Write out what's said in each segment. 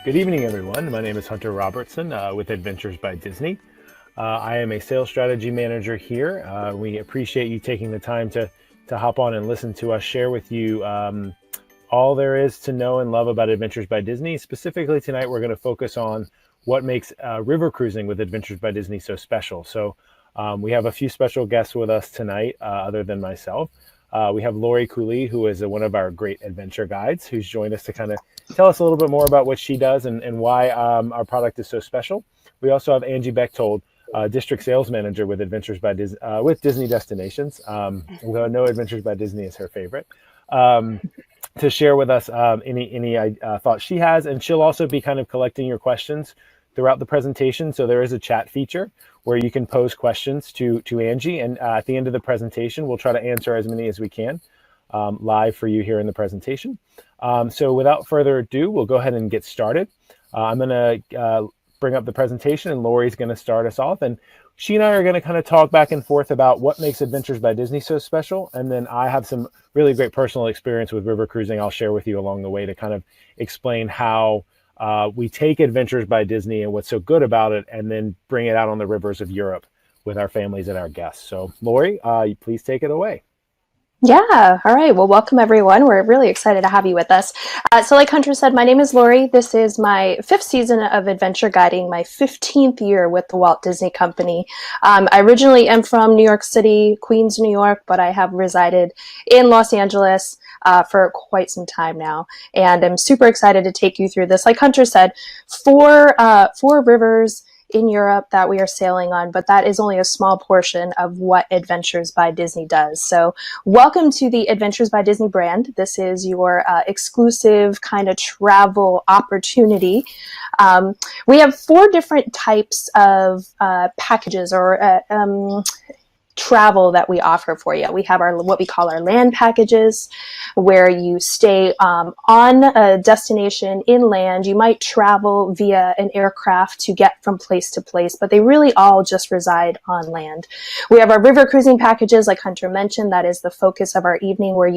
Good evening, everyone. My name is Hunter Robertson with Adventures by Disney. I am a sales strategy manager here. We appreciate you taking the time to hop on and listen to us share with you all there is to know and love about Adventures by Disney. Specifically tonight, we're going to focus on what makes river cruising with Adventures by Disney so special. So we have a few special guests with us tonight, other than myself. We have Lori Cooley, who is one of our great adventure guides, who's joined us to kind of tell us a little bit more about what she does and why our product is so special. We also have Angie Bechtold, district sales manager with Adventures by Disney, with Disney Destinations. Although I know Adventures by Disney is her favorite, to share with us any thoughts she has, and she'll also be kind of collecting your questions throughout the presentation. So there is a chat feature where you can pose questions to Angie, and at the end of the presentation, we'll try to answer as many as we can live for you here in the presentation. So without further ado, we'll go ahead and get started. I'm going to bring up the presentation, and Lori's going to start us off. And she and I are going to kind of talk back and forth about what makes Adventures by Disney so special. And then I have some really great personal experience with river cruising I'll share with you along the way to kind of explain how we take Adventures by Disney and what's so good about it, and then bring it out on the rivers of Europe with our families and our guests. So Lori, please take it away. Yeah. All right. Well, welcome everyone. We're really excited to have you with us. So like Hunter said, my name is Lori. This is my 5th season of adventure guiding, my 15th year with the Walt Disney Company. I originally am from New York City, Queens, New York, but I have resided in Los Angeles for quite some time now. And I'm super excited to take you through this. Like Hunter said, four rivers in Europe that we are sailing on, but that is only a small portion of what Adventures by Disney does. So welcome to the Adventures by Disney brand. This is your exclusive kind of travel opportunity. We have 4 different types of packages or travel that we offer for you. We have what we call our land packages, where you stay on a destination inland. You might travel via an aircraft to get from place to place, but they really all just reside on land. We have our river cruising packages, like Hunter mentioned. That is the focus of our evening, where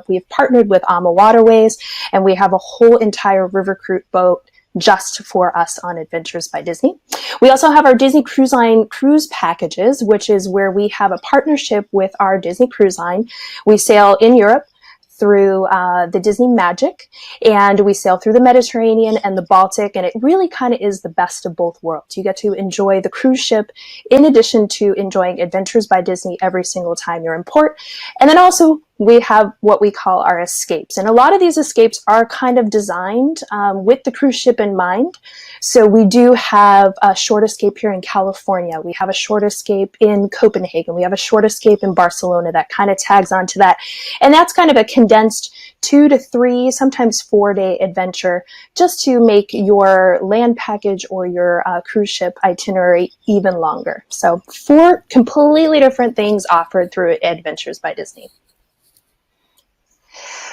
we've partnered with AMA Waterways, and we have a whole entire river cruise boat just for us on Adventures by Disney. We also have our Disney Cruise Line cruise packages, which is where we have a partnership with our Disney Cruise Line. We sail in Europe through the Disney Magic, and we sail through the Mediterranean and the Baltic, and it really kind of is the best of both worlds. You get to enjoy the cruise ship in addition to enjoying Adventures by Disney every single time you're in port. And then also we have what we call our escapes. And a lot of these escapes are kind of designed with the cruise ship in mind. So we do have a short escape here in California. We have a short escape in Copenhagen. We have a short escape in Barcelona that kind of tags onto that. And that's kind of a condensed 2 to 3, sometimes 4-day adventure, just to make your land package or your cruise ship itinerary even longer. So 4 completely different things offered through Adventures by Disney.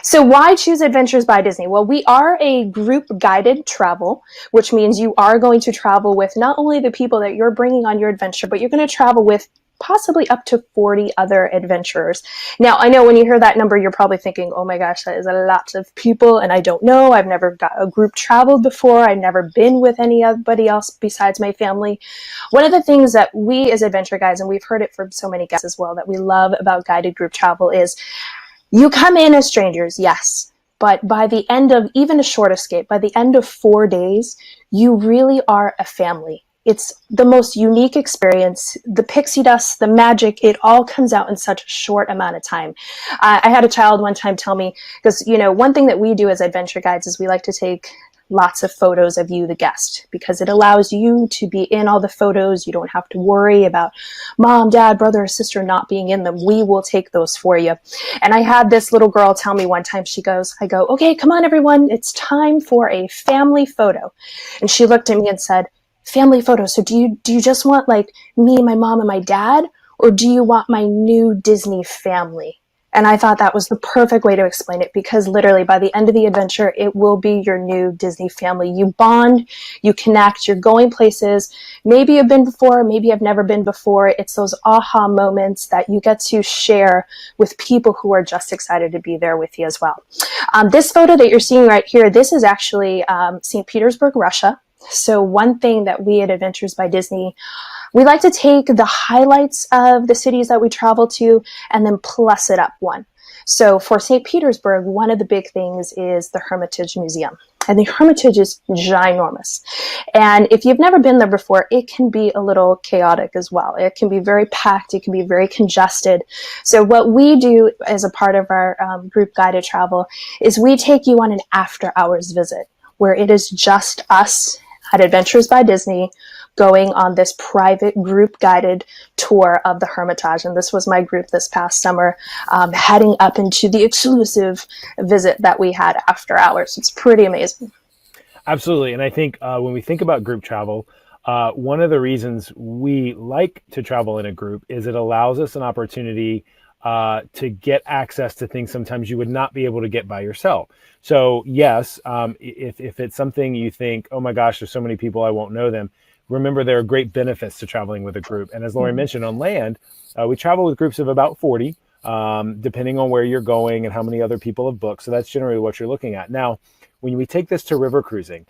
So why choose Adventures by Disney? Well, we are a group guided travel, which means you are going to travel with not only the people that you're bringing on your adventure, but you're going to travel with possibly up to 40 other adventurers. Now, I know when you hear that number, you're probably thinking, oh my gosh, that is a lot of people, and I don't know. I've never got a group traveled before. I've never been with anybody else besides my family. One of the things that we as adventure guides, and we've heard it from so many guests as well, that we love about guided group travel is you come in as strangers, yes, but by the end of even a short escape, by the end of 4 days, you really are a family. It's the most unique experience. The pixie dust, the magic, it all comes out in such a short amount of time. I had a child one time tell me, because, one thing that we do as adventure guides is we like to take lots of photos of you, the guest, because it allows you to be in all the photos. You don't have to worry about mom, dad, brother, or sister not being in them. We will take those for you. And I had this little girl tell me one time, I go, okay, come on, everyone. It's time for a family photo. And she looked at me and said, family photo. So do you just want like me, my mom, and my dad, or do you want my new Disney family? And I thought that was the perfect way to explain it, because literally by the end of the adventure, it will be your new Disney family. You bond, you connect, you're going places. Maybe you've been before, maybe I've never been before. It's those aha moments that you get to share with people who are just excited to be there with you as well. This photo that you're seeing right here, this is actually St. Petersburg, Russia. So one thing that we at Adventures by Disney, we like to take the highlights of the cities that we travel to and then plus it up one. So for St. Petersburg, one of the big things is the Hermitage Museum. And the Hermitage is ginormous. And if you've never been there before, it can be a little chaotic as well. It can be very packed. It can be very congested. So what we do as a part of our group guided travel is we take you on an after hours visit where it is just us at Adventures by Disney going on this private group guided tour of the Hermitage. And this was my group this past summer, heading up into the exclusive visit that we had after hours. It's pretty amazing. Absolutely. And I think when we think about group travel, one of the reasons we like to travel in a group is it allows us an opportunity to get access to things sometimes you would not be able to get by yourself. So yes, if it's something you think, oh my gosh, there's so many people, I won't know them. Remember, there are great benefits to traveling with a group. And as Lori mentioned, on land, we travel with groups of about 40, depending on where you're going and how many other people have booked. So that's generally what you're looking at. Now, when we take this to river cruising,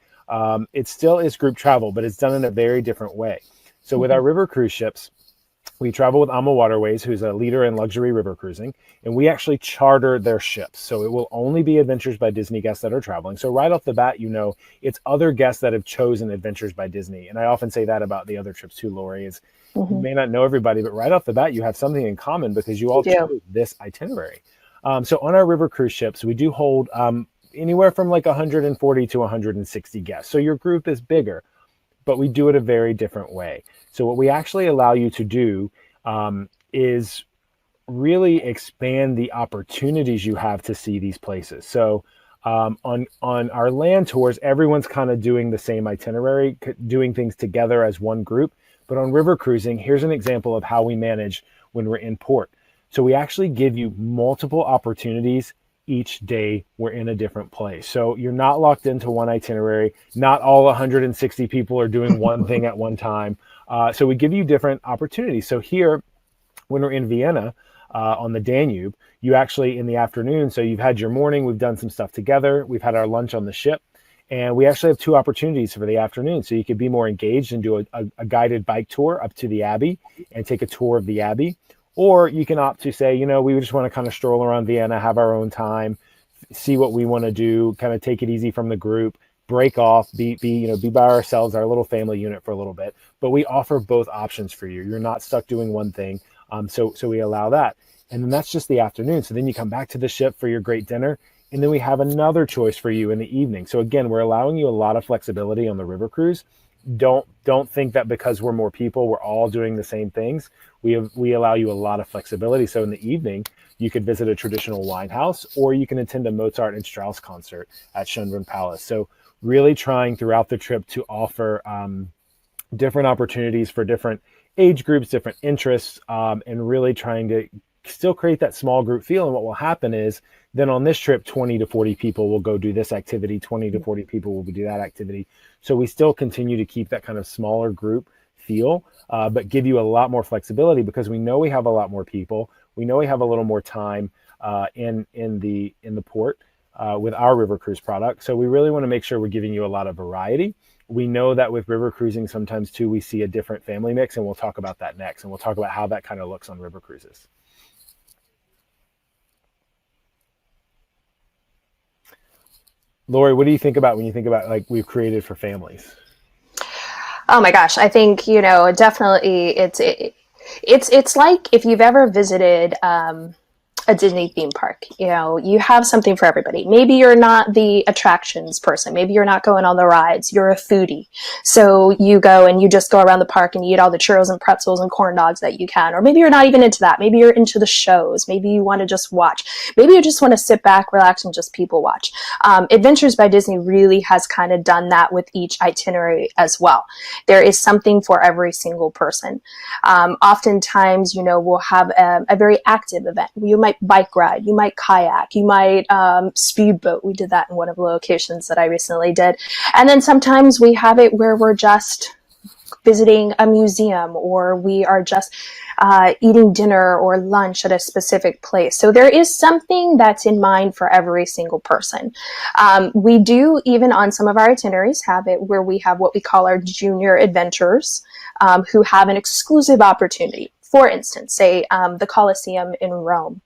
it still is group travel, but it's done in a very different way. So with our river cruise ships, we travel with AMA Waterways, who's a leader in luxury river cruising, and we actually charter their ships. So it will only be Adventures by Disney guests that are traveling. So right off the bat, you know, it's other guests that have chosen Adventures by Disney. And I often say that about the other trips too, Lori, is you may not know everybody, but right off the bat, you have something in common because you all chose this itinerary. So on our river cruise ships, we do hold anywhere from like 140 to 160 guests. So your group is bigger, but we do it a very different way. So what we actually allow you to do is really expand the opportunities you have to see these places. So on our land tours, everyone's kind of doing the same itinerary, doing things together as one group. But on river cruising, here's an example of how we manage when we're in port. So we actually give you multiple opportunities each day we're in a different place. So you're not locked into one itinerary. Not all 160 people are doing one thing at one time. So we give you different opportunities. So here, when we're in Vienna on the Danube, you actually in the afternoon, so you've had your morning, we've done some stuff together, we've had our lunch on the ship, and we actually have two opportunities for the afternoon. So you could be more engaged and do a guided bike tour up to the Abbey and take a tour of the Abbey. Or you can opt to say, you know, we just want to kind of stroll around Vienna, have our own time, see what we want to do, kind of take it easy from the group, break off, be by ourselves, our little family unit for a little bit. But we offer both options for you. You're not stuck doing one thing. So we allow that. And then that's just the afternoon. So then you come back to the ship for your great dinner. And then we have another choice for you in the evening. So again, we're allowing you a lot of flexibility on the river cruise. Don't think that because we're more people, we're all doing the same things. We allow you a lot of flexibility. So in the evening, you could visit a traditional wine house, or you can attend a Mozart and Strauss concert at Schönbrunn Palace. So really trying throughout the trip to offer different opportunities for different age groups, different interests, and really trying to still create that small group feel. And what will happen is then on this trip, 20 to 40 people will go do this activity, 20 to 40 people will do that activity. So we still continue to keep that kind of smaller group feel, but give you a lot more flexibility because we know we have a lot more people. We know we have a little more time in the port with our river cruise product. So we really want to make sure we're giving you a lot of variety. We know that with river cruising, sometimes too, we see a different family mix, and we'll talk about that next. And we'll talk about how that kind of looks on river cruises. Lori, what do you think about when you think about like we've created for families? Oh my gosh, I think, you know, definitely it's like if you've ever visited a Disney theme park. You know, you have something for everybody. Maybe you're not the attractions person. Maybe you're not going on the rides. You're a foodie. So you go and you just go around the park and you eat all the churros and pretzels and corn dogs that you can. Or maybe you're not even into that. Maybe you're into the shows. Maybe you want to just watch. Maybe you just want to sit back, relax, and just people watch. Adventures by Disney really has kind of done that with each itinerary as well. There is something for every single person. Oftentimes, you know, we'll have a very active event. You might might bike ride, you might kayak, you might speedboat. We did that in one of the locations that I recently did. And then sometimes we have it where we're just visiting a museum, or we are just eating dinner or lunch at a specific place. So there is something that's in mind for every single person. We do, even on some of our itineraries, have it where we have what we call our junior adventurers, who have an exclusive opportunity. For instance, say the Colosseum in Rome.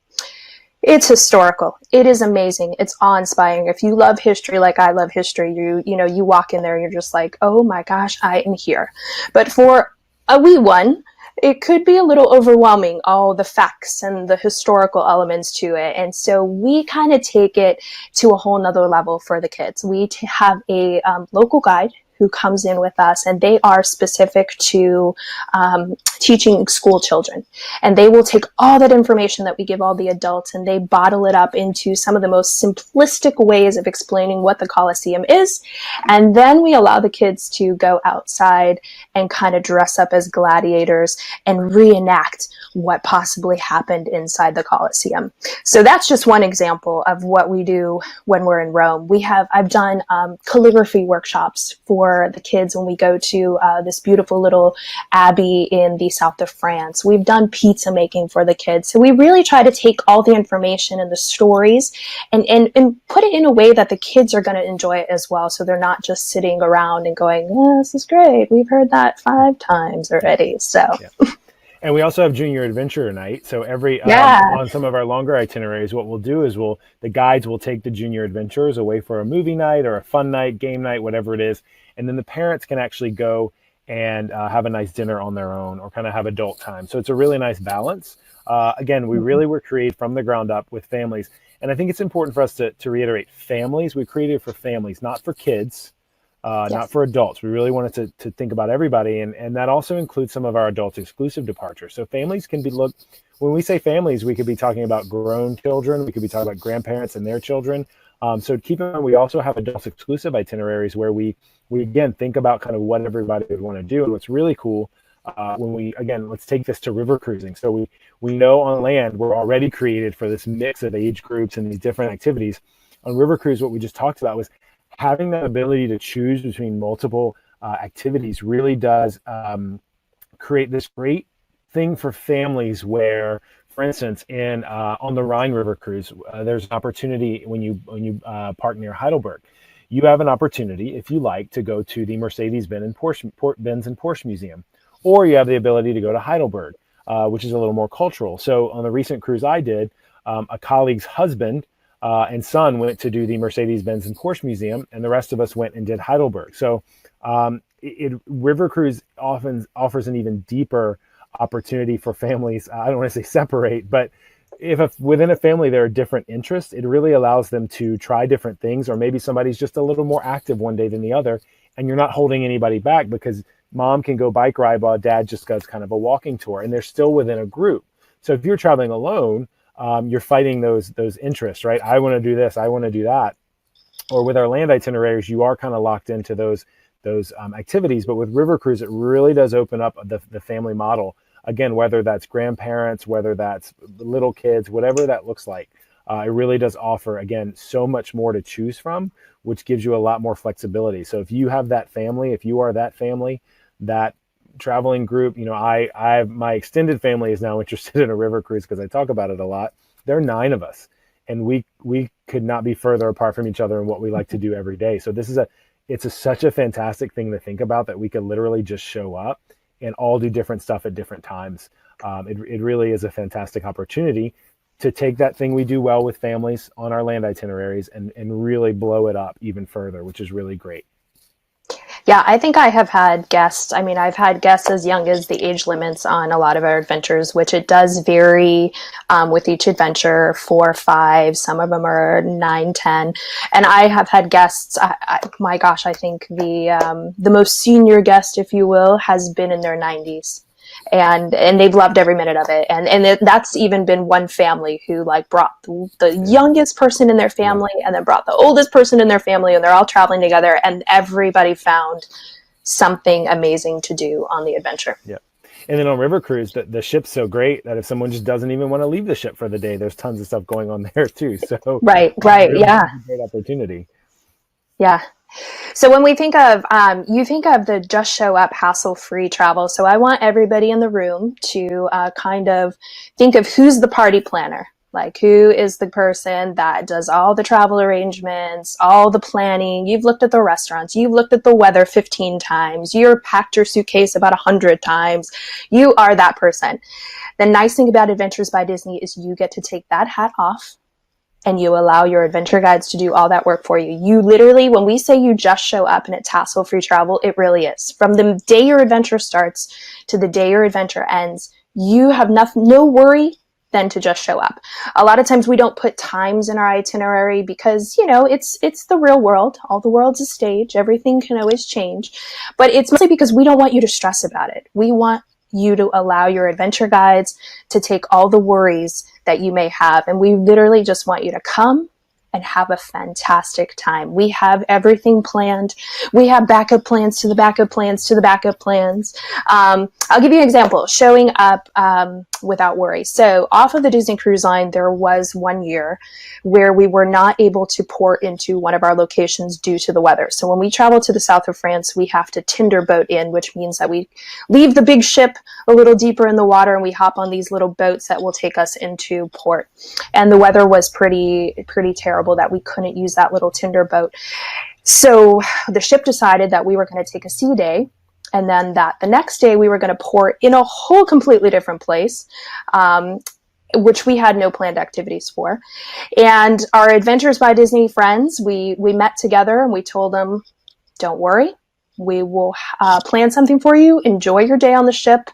It's historical. It is amazing. It's awe-inspiring. If you love history like I love history, you walk in there and you're just like, oh my gosh, I am here. But for a wee one, it could be a little overwhelming, all the facts and the historical elements to it. And so we kind of take it to a whole nother level for the kids. We have a local guide who comes in with us, and they are specific to teaching school children. And they will take all that information that we give all the adults, and they bottle it up into some of the most simplistic ways of explaining what the Colosseum is. And then we allow the kids to go outside and kind of dress up as gladiators and reenact what possibly happened inside the Colosseum. So that's just one example of what we do when we're in Rome. I've done calligraphy workshops for the kids when we go to this beautiful little abbey in the south of France. We've done pizza making for the kids. So we really try to take all the information and the stories and put it in a way that the kids are going to enjoy it as well. So they're not just sitting around and going, oh, this is great. We've heard that 5 times already. So. Yeah. And we also have Junior Adventure Night. So on some of our longer itineraries, what we'll do is the guides will take the junior adventurers away for a movie night or a fun night, game night, whatever it is. And then the parents can actually go and have a nice dinner on their own or kind of have adult time. So it's a really nice balance. Again, we really were created from the ground up with families. And I think it's important for us to reiterate families. We created for families, not for kids. Not for adults. We really wanted to think about everybody. And that also includes some of our adult exclusive departures. So families can when we say families, we could be talking about grown children. We could be talking about grandparents and their children. So keep in mind, we also have adult exclusive itineraries where we again, think about kind of what everybody would want to do. And what's really cool let's take this to river cruising. So we know on land, we're already created for this mix of age groups and these different activities. On river cruise, what we just talked about was having that ability to choose between multiple activities really does create this great thing for families where, for instance, on the Rhine River Cruise, there's an opportunity when you park near Heidelberg. You have an opportunity, if you like, to go to the Mercedes-Benz and Porsche Museum, or you have the ability to go to Heidelberg, which is a little more cultural. So on the recent cruise I did, a colleague's husband and son went to do the Mercedes-Benz and Porsche Museum, and the rest of us went and did Heidelberg. So River Cruise often offers an even deeper opportunity for families. I don't want to say separate, but within a family there are different interests, it really allows them to try different things, or maybe somebody's just a little more active one day than the other, and you're not holding anybody back because mom can go bike ride while dad just does kind of a walking tour, and they're still within a group. So if you're traveling alone, you're fighting those interests, right? I want to do this, I want to do that. Or with our land itineraries, you are kind of locked into those activities. But with River Cruise, it really does open up the family model. Again, whether that's grandparents, whether that's little kids, whatever that looks like, it really does offer, again, so much more to choose from, which gives you a lot more flexibility. So if you have that family, if you are that family, that traveling group, my extended family is now interested in a river cruise because I talk about it a lot. There are 9 of us, and we could not be further apart from each other in what we like to do every day. So it's such a fantastic thing to think about, that we could literally just show up and all do different stuff at different times. It really is a fantastic opportunity to take that thing we do well with families on our land itineraries and really blow it up even further, which is really great. Yeah, I think I have had guests. I mean, I've had guests as young as the age limits on a lot of our adventures, which it does vary with each adventure, 4, 5, some of them are 9, 10. And I have had guests, my gosh, I think the most senior guest, if you will, has been in their 90s. And they've loved every minute of it. And that's even been one family who brought the youngest person in their family and then brought the oldest person in their family, and they're all traveling together, and everybody found something amazing to do on the adventure. Yeah. And then on River Cruise, the ship's so great that if someone just doesn't even want to leave the ship for the day, there's tons of stuff going on there too. So Right, right, really yeah, is a great opportunity. yeah. So when we think of, you think of the just show up hassle-free travel. So I want everybody in the room to kind of think of who's the party planner. Like, who is the person that does all the travel arrangements, all the planning? You've looked at the restaurants, you've looked at the weather 15 times, you've packed your suitcase about 100 times. You are that person. The nice thing about Adventures by Disney is you get to take that hat off and you allow your adventure guides to do all that work for you. You literally, when we say you just show up and it's hassle-free travel, it really is. From the day your adventure starts to the day your adventure ends, you have no worry than to just show up. A lot of times we don't put times in our itinerary because, it's the real world. All the world's a stage. Everything can always change. But it's mostly because we don't want you to stress about it. We want you to allow your adventure guides to take all the worries that you may have. And we literally just want you to come and have a fantastic time. We have everything planned. We have backup plans to the backup plans to the backup plans. I'll give you an example, showing up without worry. So off of the Disney Cruise Line, there was one year where we were not able to port into one of our locations due to the weather. So when we travel to the south of France, we have to Tinder boat in, which means that we leave the big ship a little deeper in the water and we hop on these little boats that will take us into port. And the weather was pretty terrible that we couldn't use that little Tinder boat. So the ship decided that we were going to take a sea day, and then that the next day we were going to port in a whole completely different place, which we had no planned activities for. And our Adventures by Disney friends, we met together and we told them, don't worry, we will plan something for you. Enjoy your day on the ship.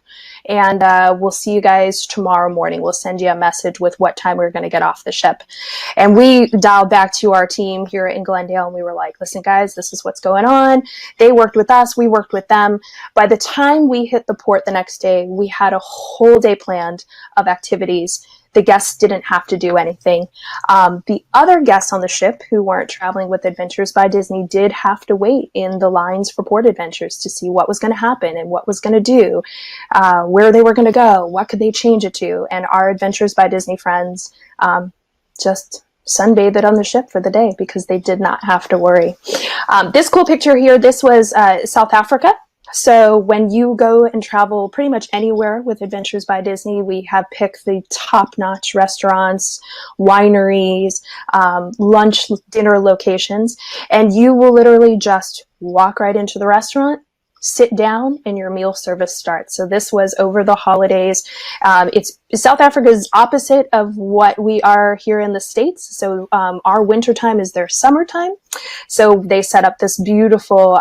And we'll see you guys tomorrow morning. We'll send you a message with what time we're going to get off the ship. And we dialed back to our team here in Glendale and we were like, listen, guys, this is what's going on. They worked with us. We worked with them. By the time we hit the port the next day, we had a whole day planned of activities. The guests didn't have to do anything. The other guests on the ship who weren't traveling with Adventures by Disney did have to wait in the lines for port adventures to see what was going to happen and what was going to do, where they were going to go, what could they change it to. And our Adventures by Disney friends just sunbathed on the ship for the day because they did not have to worry. This cool picture here, this was South Africa. So when you go and travel pretty much anywhere with Adventures by Disney, we have picked the top-notch restaurants, wineries, lunch, dinner locations, and you will literally just walk right into the restaurant, sit down, and your meal service starts. So this was over the holidays. It's South Africa's opposite of what we are here in the States. So our wintertime is their summertime. So they set up this beautiful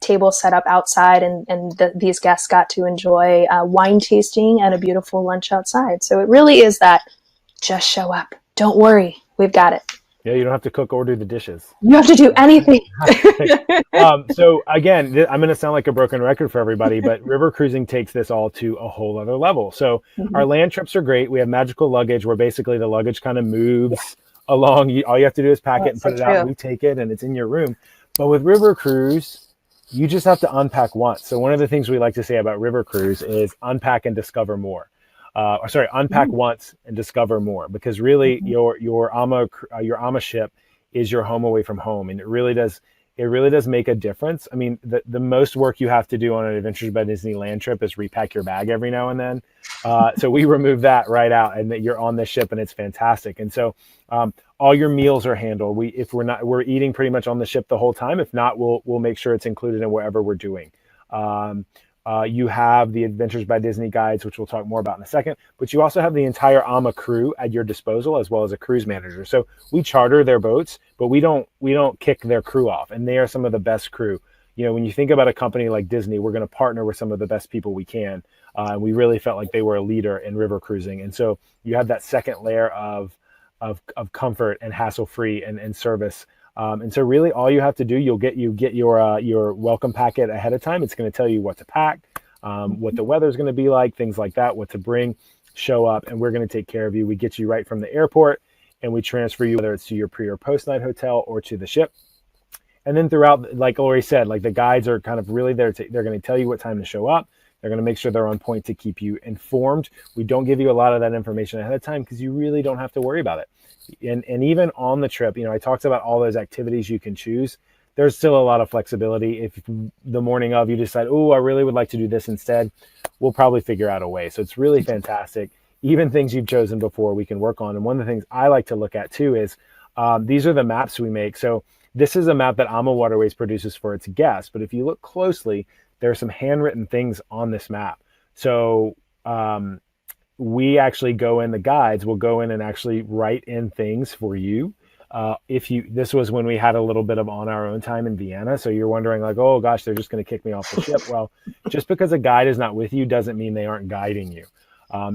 table set up outside, and these guests got to enjoy wine tasting and a beautiful lunch outside. So it really is that just show up. Don't worry. We've got it. Yeah, you don't have to cook or do the dishes. You have to do anything. So again, I'm going to sound like a broken record for everybody, but river cruising takes this all to a whole other level. So our land trips are great. We have magical luggage where basically the luggage kind of moves along. All you have to do is pack it and put it out. We take it and it's in your room. But with river cruise, you just have to unpack once. So one of the things we like to say about river cruise is unpack and discover more. Unpack once and discover more, because really your AMA ship is your home away from home, and it really does make a difference. I mean, the most work you have to do on an Adventures by Disney land trip is repack your bag every now and then. So we remove that right out, and that you're on the ship, and it's fantastic. And so all your meals are handled. We're eating pretty much on the ship the whole time. If not, we'll make sure it's included in whatever we're doing. You have the Adventures by Disney guides, which we'll talk more about in a second, but you also have the entire AMA crew at your disposal, as well as a cruise manager. So we charter their boats, but we don't kick their crew off, and they are some of the best crew. When you think about a company like Disney, we're going to partner with some of the best people we can. And we really felt like they were a leader in river cruising. And so you have that second layer of comfort and hassle-free and service. And so really all you have to do, you get your welcome packet ahead of time. It's going to tell you what to pack, what the weather is going to be like, things like that, what to bring, show up, and we're going to take care of you. We get you right from the airport and we transfer you, whether it's to your pre or post night hotel or to the ship. And then throughout, like Lori said, like the guides are kind of really there. They're going to tell you what time to show up. They're going to make sure they're on point to keep you informed. We don't give you a lot of that information ahead of time because you really don't have to worry about it. And even on the trip, I talked about all those activities you can choose. There's still a lot of flexibility. If the morning of you decide, oh, I really would like to do this instead, we'll probably figure out a way. So it's really fantastic. Even things you've chosen before we can work on. And one of the things I like to look at too is these are the maps we make. So this is a map that AMA Waterways produces for its guests. But if you look closely, there are some handwritten things on this map. So we actually go in, the guides will go in and actually write in things for you. This was when we had a little bit of on our own time in Vienna. So you're wondering like, oh gosh, they're just going to kick me off the ship. Well, just because a guide is not with you doesn't mean they aren't guiding you.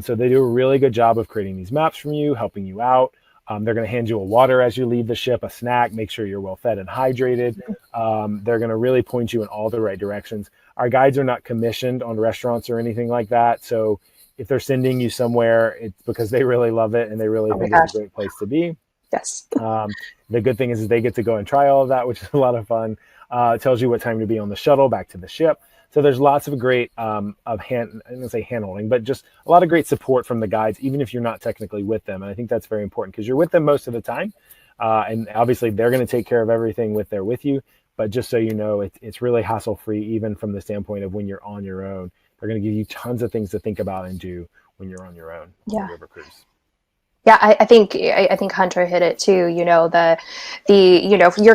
So they do a really good job of creating these maps from you, helping you out. They're going to hand you a water as you leave the ship, a snack, make sure you're well fed and hydrated. They're going to really point you in all the right directions. Our guides are not commissioned on restaurants or anything like that. So if they're sending you somewhere, it's because they really love it and they really think it's a great place to be. Yes. The good thing is they get to go and try all of that, which is a lot of fun. It tells you what time to be on the shuttle back to the ship. So there's lots of great I'm going to say hand-holding, but just a lot of great support from the guides, even if you're not technically with them. And I think that's very important because you're with them most of the time. And obviously they're going to take care of everything with you. But just so you know, it's really hassle-free, even from the standpoint of when you're on your own. They're going to give you tons of things to think about and do when you're on your own on a river cruise. Yeah, I think Hunter hit it too. Your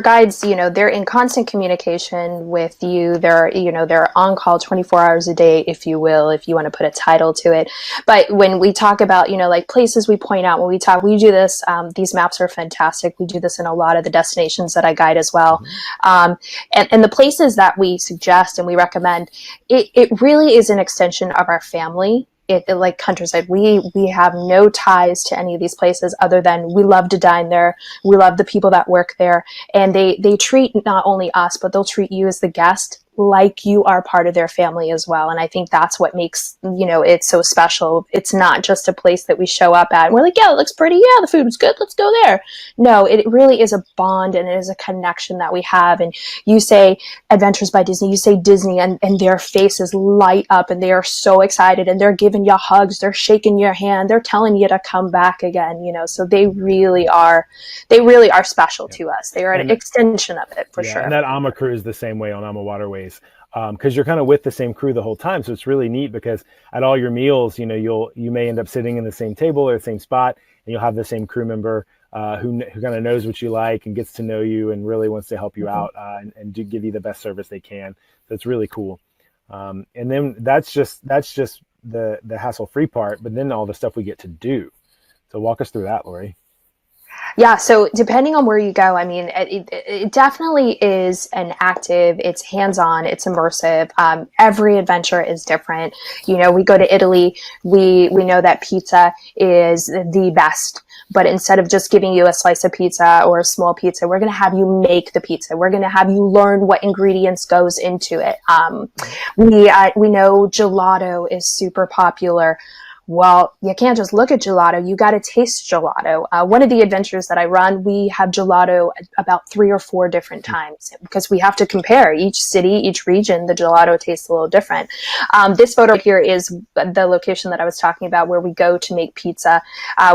guides, they're in constant communication with you. They're on call 24 hours a day, if you will, if you want to put a title to it. But when we talk about, like places we point out, we do this, these maps are fantastic. We do this in a lot of the destinations that I guide as well. And the places that we suggest and we recommend, it really is an extension of our family. Like Hunter said, we have no ties to any of these places other than we love to dine there. We love the people that work there, and they treat not only us, but they'll treat you as the guest like you are part of their family as well. And I think that's what makes, it so special. It's not just a place that we show up at and we're like, yeah, it looks pretty. Yeah, the food's good. Let's go there. No, it really is a bond and it is a connection that we have. And you say Adventures by Disney, you say Disney, and their faces light up and they are so excited and they're giving you hugs. They're shaking your hand. They're telling you to come back again, so they really are special to us. They are an extension of it for sure. And that AMA crew is the same way on AMA Waterways. Because you're kind of with the same crew the whole time. So it's really neat because at all your meals, you may end up sitting in the same table or the same spot, and you'll have the same crew member who kind of knows what you like and gets to know you and really wants to help you out and do give you the best service they can. So it's really cool. And then that's just the hassle-free part, but then all the stuff we get to do. So walk us through that, Lori. Yeah, so depending on where you go, it definitely is an active, it's hands-on, it's immersive. Every adventure is different. We go to Italy, we know that pizza is the best, but instead of just giving you a slice of pizza or a small pizza, we're going to have you make the pizza. We're going to have you learn what ingredients goes into it. We know gelato is super popular. Well, you can't just look at gelato. You got to taste gelato. One of the adventures that I run, we have gelato about 3 or 4 different times because we have to compare each city, each region. The gelato tastes a little different. This photo here is the location that I was talking about where we go to make pizza.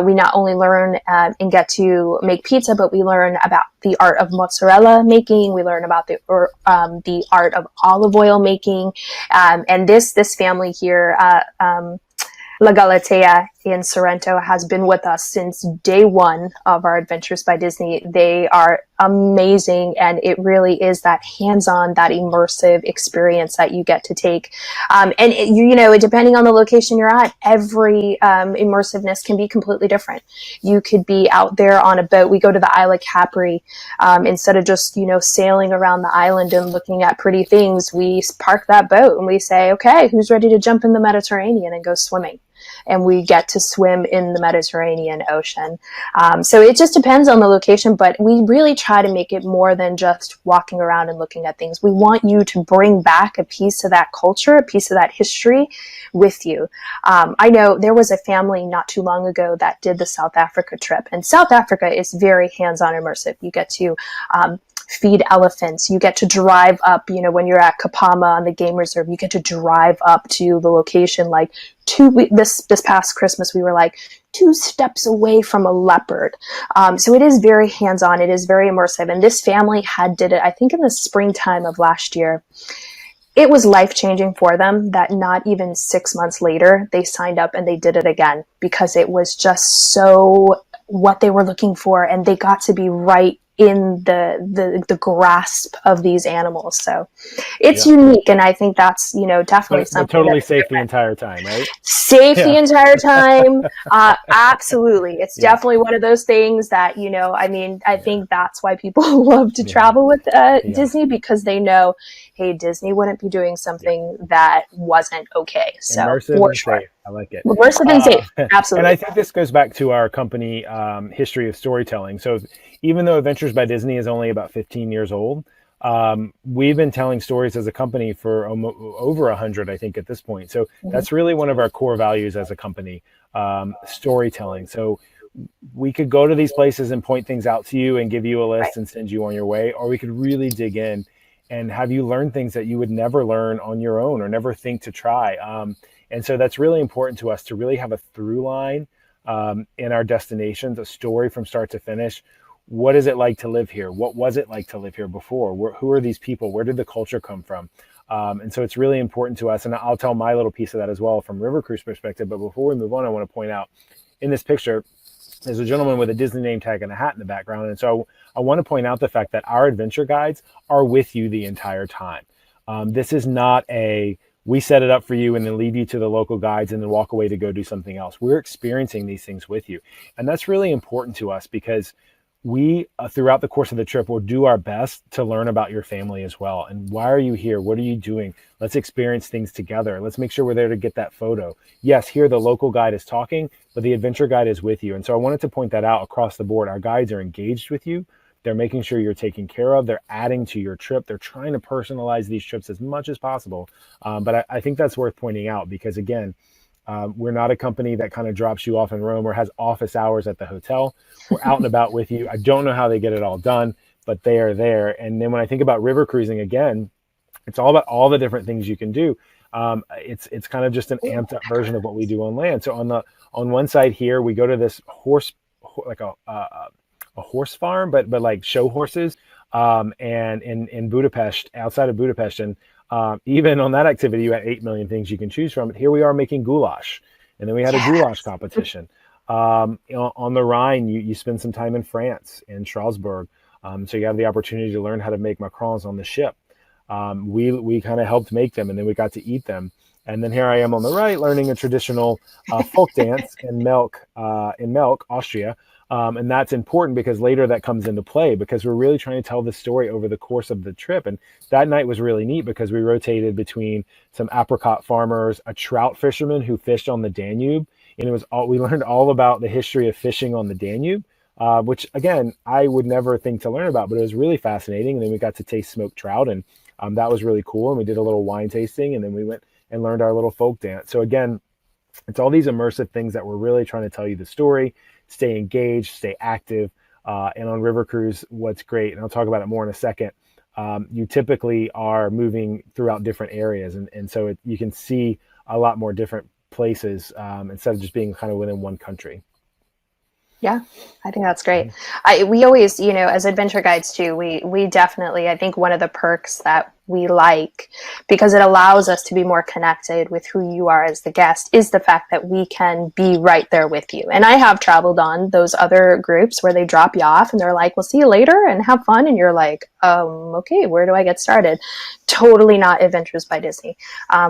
We not only learn and get to make pizza, but we learn about the art of mozzarella making. We learn about the art of olive oil making. And this family here, La Galatea in Sorrento, has been with us since day one of our Adventures by Disney. They are amazing, and it really is that hands-on, that immersive experience that you get to take. Depending on the location you're at, every immersiveness can be completely different. You could be out there on a boat. We go to the Isle of Capri. Instead of just, sailing around the island and looking at pretty things, we park that boat and we say, okay, who's ready to jump in the Mediterranean and go swimming? And we get to swim in the Mediterranean Ocean. So it just depends on the location, but we really try to make it more than just walking around and looking at things. We want you to bring back a piece of that culture, a piece of that history with you. I know there was a family not too long ago that did the South Africa trip, and South Africa is very hands-on immersive. You get to feed elephants. You get to drive up, you know, when you're at Kapama on the game reserve, you get to drive up to the location. Like this past Christmas, we were like 2 steps away from a leopard. So it is very hands-on. It is very immersive. And this family did it, I think, in the springtime of last year. It was life-changing for them that not even 6 months later, they signed up and they did it again, because it was just so what they were looking for, and they got to be right in the grasp of these animals. So it's unique, and I think that's, you know, definitely something. But totally safe the entire time, right? Safe the entire time. Absolutely. It's definitely one of those things that, you know, I mean, I think that's why people love to travel with Disney, because they know, hey, Disney wouldn't be doing something that wasn't okay. So immersive and safe. I like it. Immersive and safe. Absolutely. And I think this goes back to our company history of storytelling. So even though Adventures by Disney is only about 15 years old, we've been telling stories as a company for over 100, I think, at this point. So that's really one of our core values as a company, storytelling. So we could go to these places and point things out to you and give you a list and send you on your way, or we could really dig in and have you learn things that you would never learn on your own or never think to try. And so that's really important to us, to really have a through line in our destinations, a story from start to finish. What is it like to live here? What was it like to live here before? Who are these people? Where did the culture come from? And so it's really important to us. And I'll tell my little piece of that as well from River Cruise perspective. But before we move on, I want to point out in this picture, there's a gentleman with a Disney name tag and a hat in the background. And so I want to point out the fact that our adventure guides are with you the entire time. This is not we set it up for you and then leave you to the local guides and then walk away to go do something else. We're experiencing these things with you. And that's really important to us, because we, throughout the course of the trip, will do our best to learn about your family as well. And why are you here? What are you doing? Let's experience things together. Let's make sure we're there to get that photo. Yes, here the local guide is talking, but the adventure guide is with you. And so I wanted to point that out across the board. Our guides are engaged with you. They're making sure you're taken care of. They're adding to your trip. They're trying to personalize these trips as much as possible. But I think that's worth pointing out, because again, we're not a company that kind of drops you off in Rome or has office hours at the hotel. We're out and about with you. I don't know how they get it all done, but they are there. And then when I think about river cruising, again, it's all about all the different things you can do. It's kind of just an amped up version of what we do on land. So on one side here, we go to this a horse farm, but like show horses, and in Budapest, outside of Budapest. And even on that activity, you had 8 million things you can choose from. But here we are making goulash, and then we had a goulash competition. On the Rhine, you spend some time in France, in Strasbourg, so you have the opportunity to learn how to make macarons on the ship. We kind of helped make them, and then we got to eat them. And then here I am on the right, learning a traditional folk dance in Melk, Austria. And that's important because later that comes into play, because we're really trying to tell the story over the course of the trip. And that night was really neat because we rotated between some apricot farmers, a trout fisherman who fished on the Danube. And we learned all about the history of fishing on the Danube, which again, I would never think to learn about, but it was really fascinating. And then we got to taste smoked trout, and that was really cool. And we did a little wine tasting, and then we went and learned our little folk dance. So again, it's all these immersive things that we're really trying to tell you the story, stay engaged, stay active. And on River Cruise, what's great, and I'll talk about it more in a second, you typically are moving throughout different areas. And so you can see a lot more different places instead of just being kind of within one country. Yeah, I think that's great. We always, as adventure guides too, we definitely, I think one of the perks that we like, because it allows us to be more connected with who you are as the guest, is the fact that we can be right there with you. And I have traveled on those other groups where they drop you off and they're like, we'll see you later and have fun. And you're like, okay, where do I get started? Totally not Adventures by Disney.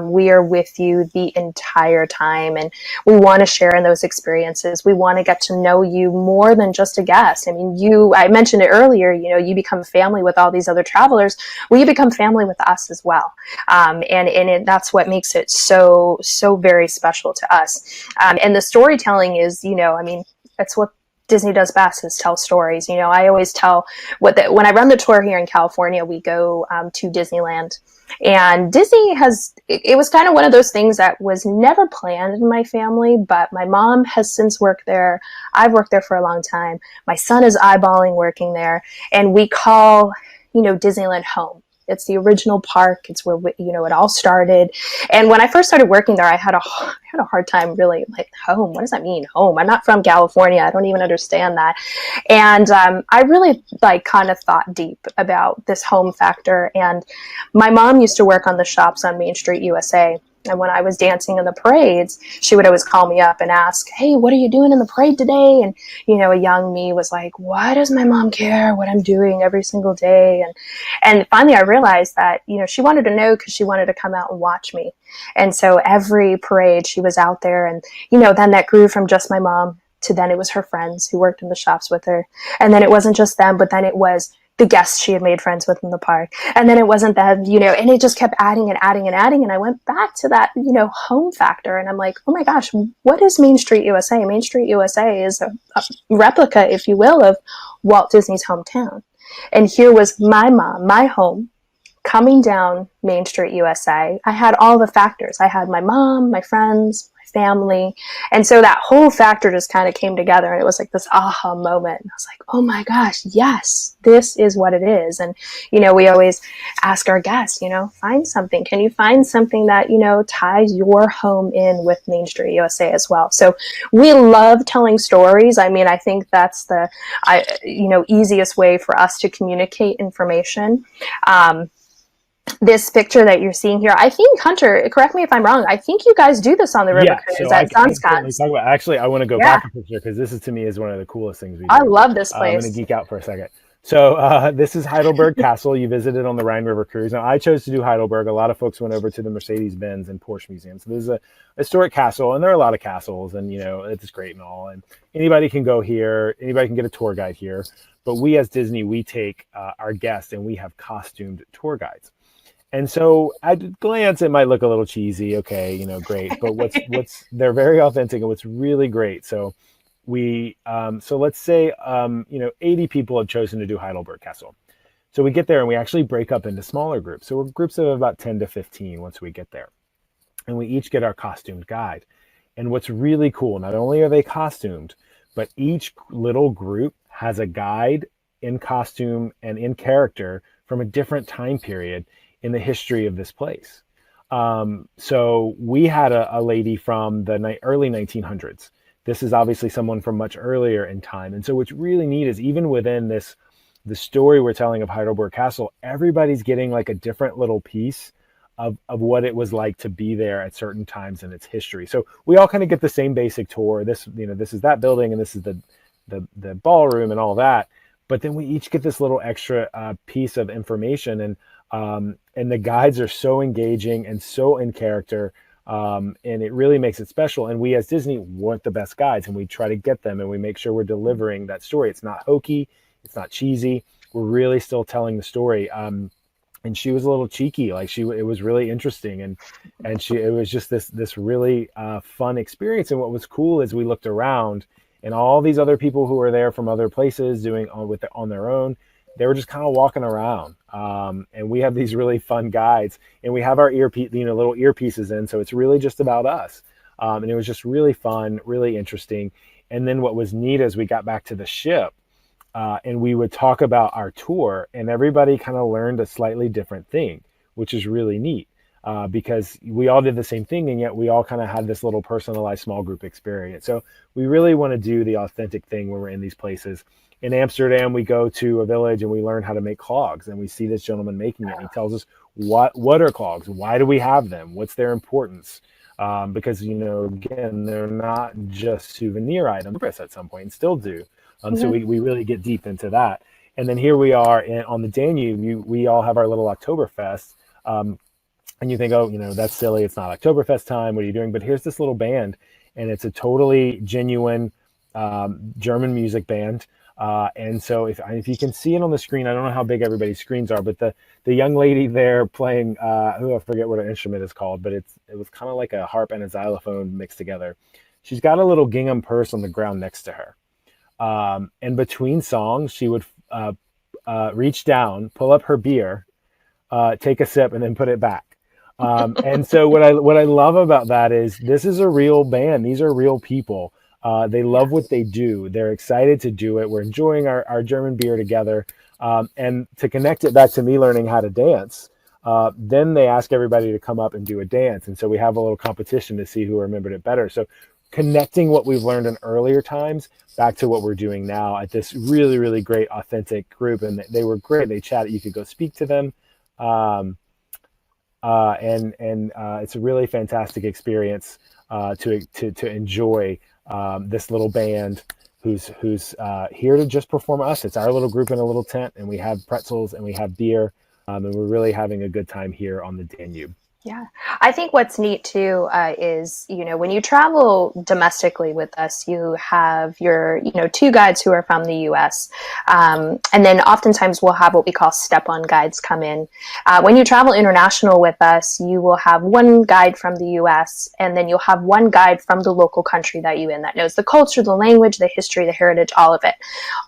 We are with you the entire time, and we want to share in those experiences. We want to get to know you more than just a guest. I mean, I mentioned it earlier, you become family with all these other travelers. Well, you become family with us as well. That's what makes it so very special to us. And the storytelling is, that's what Disney does best, is tell stories. I always tell when I run the tour here in California, we go to Disneyland, and Disney it was kind of one of those things that was never planned in my family, but my mom has since worked there. I've worked there for a long time. My son is eyeballing working there, and we call Disneyland home. It's the original park. It's where it all started. And when I first started working there, I had a hard time really like home. What does that mean, home? I'm not from California. I don't even understand that. And I really like kind of thought deep about this home factor. And my mom used to work on the shops on Main Street, USA. And when I was dancing in the parades, she would always call me up and ask, "Hey, what are you doing in the parade today?" And, a young me was like, why does my mom care what I'm doing every single day? And finally I realized that, she wanted to know because she wanted to come out and watch me. And so every parade she was out there. And, then that grew from just my mom to then it was her friends who worked in the shops with her. And then it wasn't just them, but then it was the guests she had made friends with in the park. And then it wasn't them, and it just kept adding and adding and adding. And I went back to that, home factor. And I'm like, oh my gosh, what is Main Street USA? Main Street USA is a replica, if you will, of Walt Disney's hometown. And here was my mom, my home, coming down Main Street USA. I had all the factors. I had my mom, my friends, family. And so that whole factor just kind of came together, and it was like this aha moment. And I was like, oh my gosh, yes, this is what it is. And, we always ask our guests, find something. Can you find something that, ties your home in with Main Street USA as well? So we love telling stories. I mean, I think that's the, easiest way for us to communicate information. This picture that you're seeing here, I think, Hunter, correct me if I'm wrong, I think you guys do this on the river cruise at Sunscott. Actually, I want to go back a picture because this is, to me, is one of the coolest things we do. I love this place. I'm going to geek out for a second. So this is Heidelberg Castle. You visited on the Rhine River Cruise. Now, I chose to do Heidelberg. A lot of folks went over to the Mercedes-Benz and Porsche Museum. So this is a historic castle, and there are a lot of castles, and, it's great and all. And anybody can go here. Anybody can get a tour guide here. But we, as Disney, we take our guests, and we have costumed tour guides. And so at a glance, it might look a little cheesy. Okay, great. But they're very authentic, and what's really great. So so let's say, 80 people have chosen to do Heidelberg Castle. So we get there and we actually break up into smaller groups. So we're groups of about 10 to 15 once we get there. And we each get our costumed guide. And what's really cool, not only are they costumed, but each little group has a guide in costume and in character from a different time period in the history of this place. So we had a lady from the early 1900s. This is obviously someone from much earlier in time. And so what's really neat is even within the story we're telling of Heidelberg Castle, everybody's getting like a different little piece of what it was like to be there at certain times in its history. So we all kind of get the same basic tour. This is that building, and this is the ballroom and all that. But then we each get this little extra piece of information, and the guides are so engaging and so in character, and it really makes it special. And we, as Disney, want the best guides, and we try to get them, and we make sure we're delivering that story. It's not hokey, it's not cheesy. We're really still telling the story. And she was a little cheeky, like it was really interesting, and it was just this really fun experience. And what was cool is we looked around, and all these other people who were there from other places doing on their own, they were just kind of walking around. And we have these really fun guides, and we have our little earpieces in. So it's really just about us. And it was just really fun, really interesting. And then what was neat as we got back to the ship, and we would talk about our tour, and everybody kind of learned a slightly different thing, which is really neat. Because we all did the same thing, and yet we all kind of had this little personalized small group experience. So we really want to do the authentic thing when we're in these places. In Amsterdam, we go to a village and we learn how to make clogs, and we see this gentleman making it. And he tells us what are clogs, why do we have them, what's their importance, because again, they're not just souvenir items at some point, and still do. So we really get deep into that. And then here we are on the Danube. We all have our little Oktoberfest. And you think, oh, that's silly. It's not Oktoberfest time. What are you doing? But here's this little band, and it's a totally genuine German music band. And so if you can see it on the screen, I don't know how big everybody's screens are, but the young lady there playing, I forget what her instrument is called, but it was kind of like a harp and a xylophone mixed together. She's got a little gingham purse on the ground next to her. And between songs, she would reach down, pull up her beer, take a sip, and then put it back. And so what I love about that is this is a real band. These are real people. They love what they do. They're excited to do it. We're enjoying our German beer together. And to connect it back to me learning how to dance, then they ask everybody to come up and do a dance. And so we have a little competition to see who remembered it better. So connecting what we've learned in earlier times back to what we're doing now at this really, really great, authentic group. And they were great. They chatted. You could go speak to them. And it's a really fantastic experience to enjoy this little band who's here to just perform us. It's our little group in a little tent, and we have pretzels and we have beer, and we're really having a good time here on the Danube. Yeah, I think what's neat too is, when you travel domestically with us, you have your, two guides who are from the US. And then oftentimes we'll have what we call step-on guides come in. When you travel international with us, you will have one guide from the US, and then you'll have one guide from the local country that you're in that knows the culture, the language, the history, the heritage, all of it.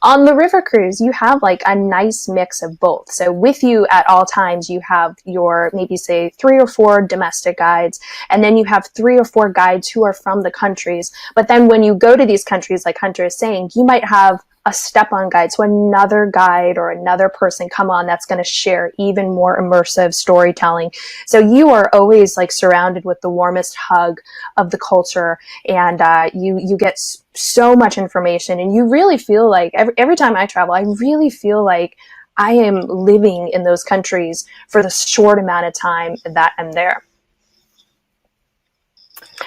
On the river cruise, you have like a nice mix of both. So with you at all times, you have your maybe say 3 or 4 domestic guides, and then you have 3 or 4 guides who are from the countries. But then when you go to these countries, like Hunter is saying, you might have a step-on guide, so another guide or another person come on that's going to share even more immersive storytelling. So you are always like surrounded with the warmest hug of the culture, and you get so much information, and you really feel like every time I travel, I really feel like I am living in those countries for the short amount of time that I'm there.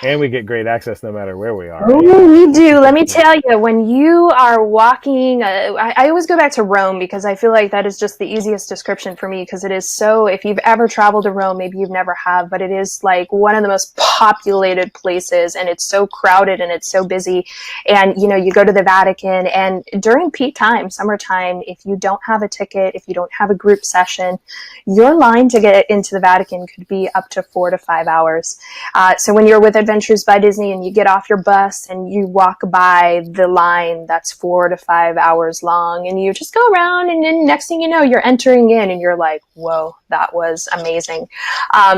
And we get great access no matter where we are. Oh, we do. Let me tell you, when you are walking, I always go back to Rome because I feel like that is just the easiest description for me, because it is so, if you've ever traveled to Rome, maybe you've never have, but it is like one of the most populated places, and it's so crowded and it's so busy. And, you go to the Vatican, and during peak time, summertime, if you don't have a ticket, if you don't have a group session, your line to get into the Vatican could be up to 4 to 5 hours. So when you're with Adventures by Disney and you get off your bus and you walk by the line that's 4 to 5 hours long, and you just go around, and then next thing you know, you're entering in and you're like, whoa, that was amazing.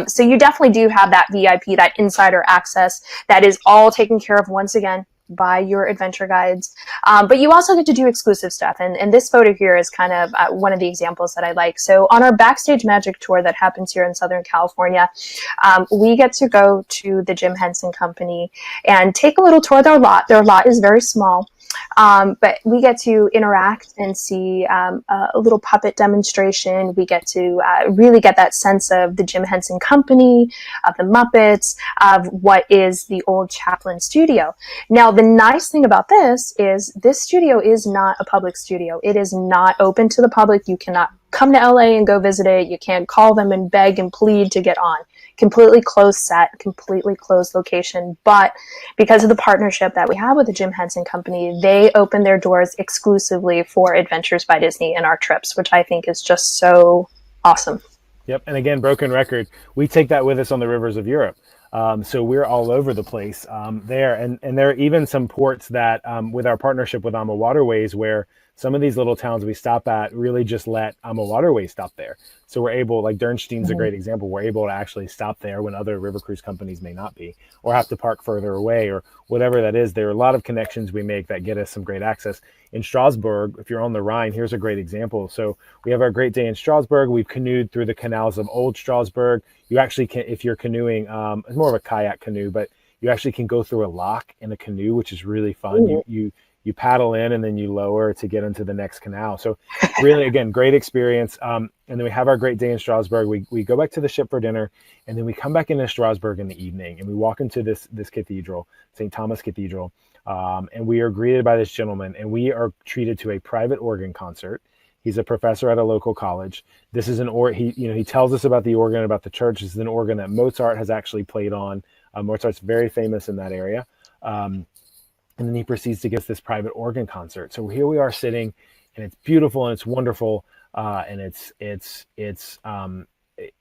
So you definitely do have that VIP, that insider access that is all taken care of once again by your adventure guides. But you also get to do exclusive stuff. And this photo here is kind of one of the examples that I like. So on our Backstage Magic tour that happens here in Southern California, we get to go to the Jim Henson Company and take a little tour of their lot. Their lot is very small. But we get to interact and see a little puppet demonstration. We get to really get that sense of the Jim Henson Company, of the Muppets, of what is the old Chaplin studio. Now, the nice thing about this studio is not a public studio. It is not open to the public. You cannot come to LA and go visit it. You can't call them and beg and plead to get on. Completely closed set, completely closed location. But because of the partnership that we have with the Jim Henson Company, they open their doors exclusively for Adventures by Disney and our trips, which I think is just so awesome. Yep. And again, broken record, we take that with us on the rivers of Europe. So we're all over the place there. And there are even some ports that with our partnership with AMA Waterways, where some of these little towns we stop at really just let AMA Waterways stop there. So we're able, like Dernstein's a great example, we're able to actually stop there when other river cruise companies may not be, or have to park further away, or whatever that is. There are a lot of connections we make that get us some great access. In Strasbourg, if you're on the Rhine, here's a great example. So we have our great day in Strasbourg. We've canoed through the canals of Old Strasbourg. You actually can, if you're canoeing, it's more of a kayak canoe, but you actually can go through a lock in a canoe, which is really fun. You paddle in and then you lower to get into the next canal. So really, again, great experience. And then we have our great day in Strasbourg. We go back to the ship for dinner, and then we come back into Strasbourg in the evening, and we walk into this cathedral, St. Thomas Cathedral. And we are greeted by this gentleman, and we are treated to a private organ concert. He's a professor at a local college. This is he tells us about the organ, about the church. This is an organ that Mozart has actually played on. Mozart's very famous in that area. And then he proceeds to give this private organ concert. So here we are sitting, and it's beautiful and it's wonderful. And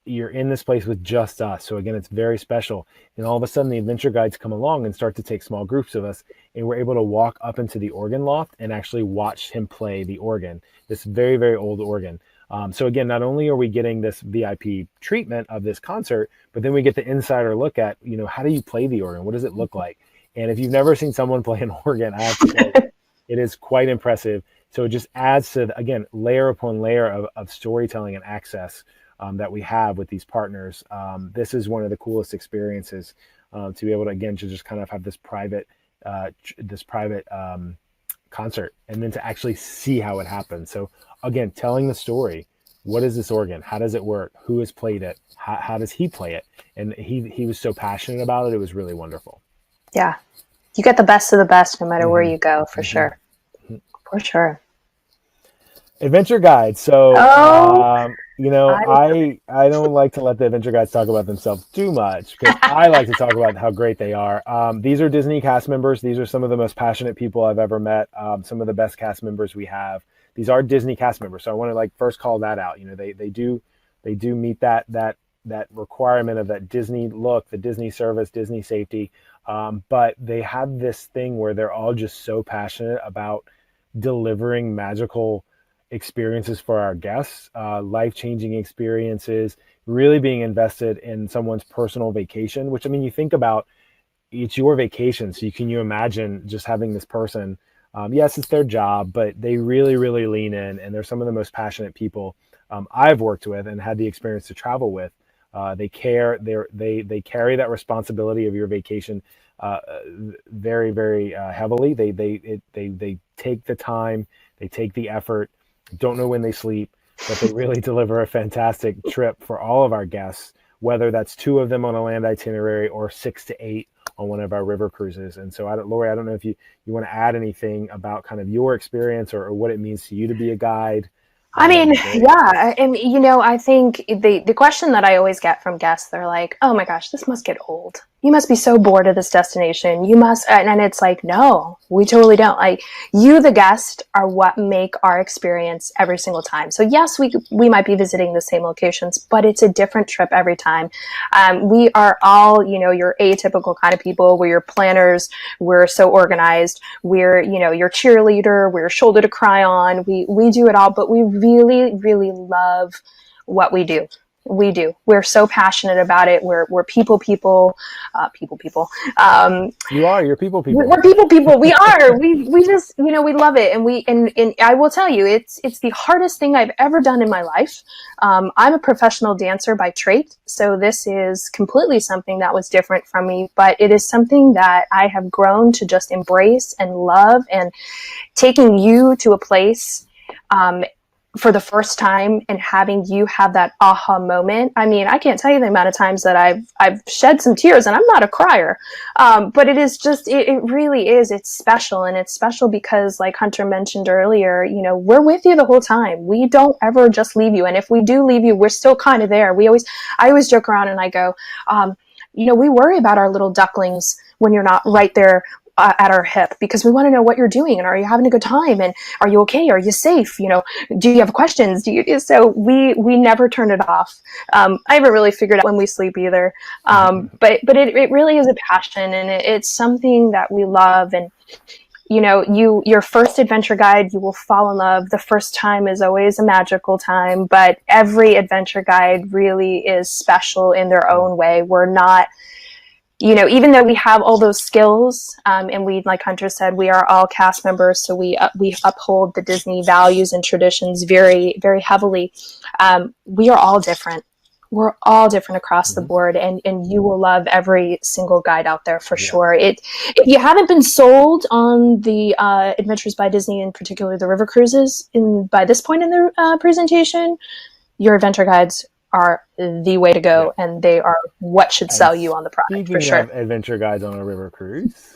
you're in this place with just us. So again, it's very special. And all of a sudden the adventure guides come along and start to take small groups of us. And we're able to walk up into the organ loft and actually watch him play the organ, this very, very old organ. So again, not only are we getting this VIP treatment of this concert, but then we get the insider look at, how do you play the organ? What does it look like? And if you've never seen someone play an organ, I have to say, It is quite impressive. So it just adds to, again, layer upon layer of storytelling and access that we have with these partners. This is one of the coolest experiences to be able to, again, to just kind of have this private concert, and then to actually see how it happens. So again, telling the story. What is this organ? How does it work? Who has played it? How does he play it? And he was so passionate about it. It was really wonderful. Yeah. You get the best of the best no matter where you go, for sure. For sure. Adventure guides. So, Oh, I don't like to let the adventure guides talk about themselves too much, because I like to talk about how great they are. These are Disney cast members. These are some of the most passionate people I've ever met. Some of the best cast members we have. These are Disney cast members. So I want to first call that out. They do meet that requirement of that Disney look, the Disney service, Disney safety. But they have this thing where they're all just so passionate about delivering magical experiences for our guests, life-changing experiences, really being invested in someone's personal vacation, which, I mean, you think about, it's your vacation. So can you imagine just having this person, yes, it's their job, but they really, really lean in, and they're some of the most passionate people I've worked with and had the experience to travel with. They care. They carry that responsibility of your vacation very, very heavily. They take the time. They take the effort. Don't know when they sleep, but they really deliver a fantastic trip for all of our guests, whether that's 2 of them on a land itinerary or 6 to 8 on one of our river cruises. And so, Lori, I don't know if you want to add anything about kind of your experience or what it means to you to be a guide. I mean, yeah, and I think the question that I always get from guests, they're like, "Oh my gosh, this must get old. You must be so bored of this destination. You must," and it's like, no, we totally don't. Like, you, the guest, are what make our experience every single time. So yes, we might be visiting the same locations, but it's a different trip every time. We are all, your atypical kind of people. We're your planners. We're so organized. We're, your cheerleader. We're your shoulder to cry on. We do it all, but we really, really love what we do. We do. We're so passionate about it. We're people. You're people. We're people. We are. We just, we love it. And I will tell you, it's the hardest thing I've ever done in my life. I'm a professional dancer by trade. So this is completely something that was different from me, but it is something that I have grown to just embrace and love, and taking you to a place, for the first time and having you have that aha moment. I mean, I can't tell you the amount of times that I've shed some tears, and I'm not a crier. But it is just, it really is. It's special. And it's special because, like Hunter mentioned earlier, we're with you the whole time. We don't ever just leave you. And if we do leave you, we're still kind of there. I always joke around and I go, we worry about our little ducklings when you're not right there at our hip, because we want to know what you're doing, and are you having a good time, and are you okay, are you safe, do you have questions, so we never turn it off. I haven't really figured out when we sleep either, but it really is a passion, and it's something that we love. And your first adventure guide, you will fall in love. The first time is always a magical time, but every adventure guide really is special in their own way. We're not, even though we have all those skills, and we, like Hunter said, we are all cast members, so we uphold the Disney values and traditions very, very heavily. We are all different. We're all different across the board, and you will love every single guide out there for sure. If you haven't been sold on the Adventures by Disney, in particular the river cruises, by this point in the presentation, your adventure guides are the way to go, and they are what should sell you on the product, for sure. Adventure guides on a river cruise.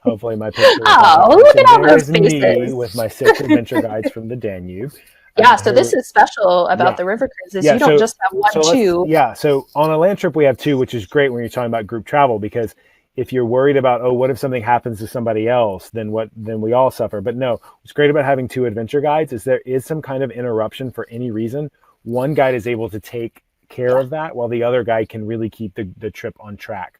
Hopefully my picture. Look at all those faces. Me with my 6 adventure guides from the Danube. Yeah, so this is special about the river cruises. You don't just have one, two. Yeah, so on a land trip we have 2, which is great when you're talking about group travel, because if you're worried about, what if something happens to somebody else, then we all suffer. But no, what's great about having 2 adventure guides is there is some kind of interruption for any reason. One guide is able to take care of that, while the other guide can really keep the trip on track.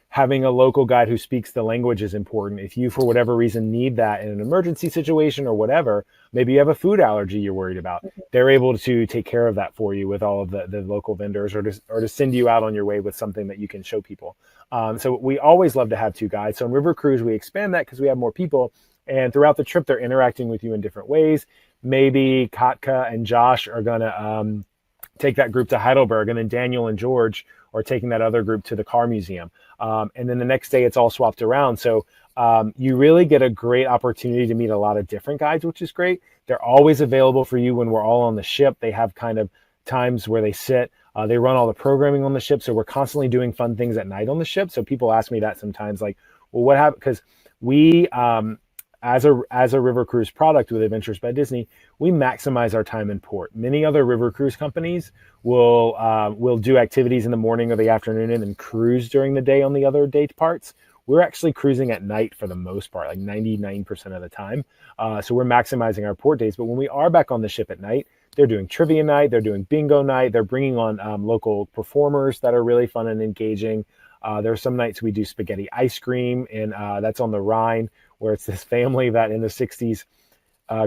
Having a local guide who speaks the language is important. If you, for whatever reason, need that in an emergency situation or whatever, maybe you have a food allergy you're worried about, they're able to take care of that for you with all of the local vendors, or to send you out on your way with something that you can show people. So we always love to have 2 guides. So in River Cruise, we expand that because we have more people. And throughout the trip, they're interacting with you in different ways. Maybe Katka and Josh are going to take that group to Heidelberg, and then Daniel and George are taking that other group to the car museum. And then the next day it's all swapped around. So you really get a great opportunity to meet a lot of different guides, which is great. They're always available for you when we're all on the ship. They have kind of times where they sit. They run all the programming on the ship. So we're constantly doing fun things at night on the ship. So people ask me that sometimes, like, well, what happened? Because we, as a river cruise product with Adventures by Disney, we maximize our time in port. Many other river cruise companies will do activities in the morning or the afternoon and then cruise during the day on the other day parts. We're actually cruising at night for the most part, like 99% of the time. So we're maximizing our port days. But when we are back on the ship at night, they're doing trivia night, they're doing bingo night, they're bringing on local performers that are really fun and engaging. There are some nights we do spaghetti ice cream, and that's on the Rhine, where it's this family that in the 60s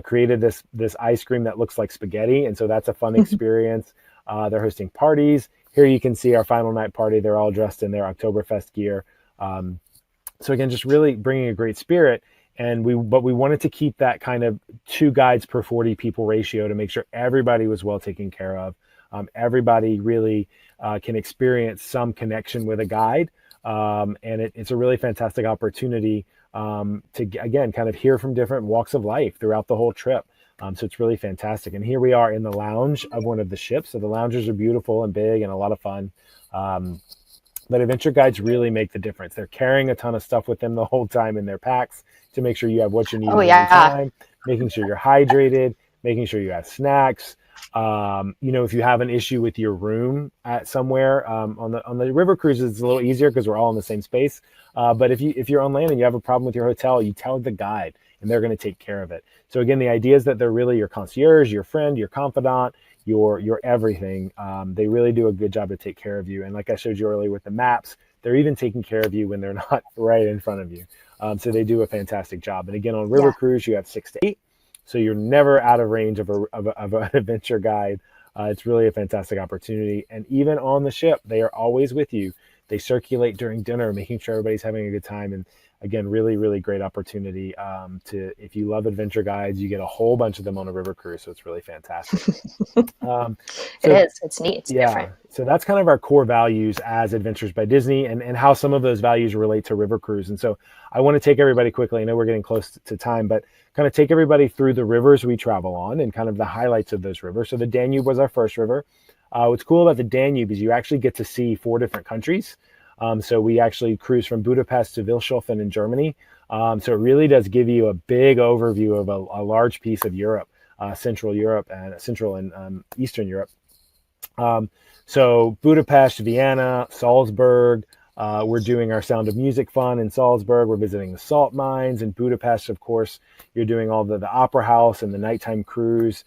created this ice cream that looks like spaghetti. And so that's a fun experience. They're hosting parties. Here you can see our final night party. They're all dressed in their Oktoberfest gear. So again, just really bringing a great spirit. But we wanted to keep that kind of 2 guides per 40 people ratio to make sure everybody was well taken care of. Everybody really can experience some connection with a guide. And it's a really fantastic opportunity to, again, kind of hear from different walks of life throughout the whole trip. So it's really fantastic. And here we are in the lounge of one of the ships. So the lounges are beautiful and big and a lot of fun. But adventure guides really make the difference. They're carrying a ton of stuff with them the whole time in their packs to make sure you have what you need at any time, making sure you're hydrated, making sure you have snacks. If you have an issue with your room at somewhere, on the river cruises, it's a little easier because we're all in the same space. But if you're on land and you have a problem with your hotel, you tell the guide and they're going to take care of it. So again, the idea is that they're really your concierge, your friend, your confidant, your everything. They really do a good job to take care of you. And like I showed you earlier with the maps, they're even taking care of you when they're not right in front of you. So they do a fantastic job. And again, on river cruise, you have 6 to 8. So you're never out of range of an adventure guide. It's really a fantastic opportunity. And even on the ship, they are always with you. They circulate during dinner, making sure everybody's having a good time. And again, really, really great opportunity if you love adventure guides, you get a whole bunch of them on a river cruise. So it's really fantastic. It is. It's neat. It's different. So that's kind of our core values as Adventures by Disney and how some of those values relate to river cruise. And so I want to take everybody quickly. I know we're getting close to time, but kind of take everybody through the rivers we travel on and kind of the highlights of those rivers. So the Danube was our first river. What's cool about the Danube is you actually get to see 4 different countries. So we actually cruise from Budapest to Vilshofen in Germany. So it really does give you a big overview of a large piece of Europe, Central and Eastern Europe. So Budapest, Vienna, Salzburg. We're doing our Sound of Music fun in Salzburg. We're visiting the salt mines. In Budapest, of course, you're doing all the opera house and the nighttime cruise.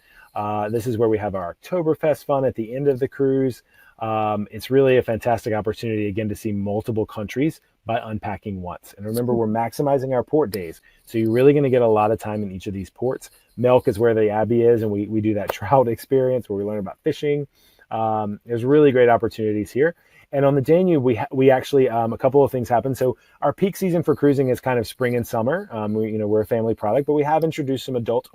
This is where we have our Oktoberfest fun at the end of the cruise. It's really a fantastic opportunity, again, to see multiple countries by unpacking once. And remember, we're maximizing our port days. So you're really going to get a lot of time in each of these ports. Melk is where the Abbey is, and we do that trout experience where we learn about fishing. There's really great opportunities here. And on the Danube, we actually, a couple of things happen. So our peak season for cruising is kind of spring and summer. We're a family product, but we have introduced some adult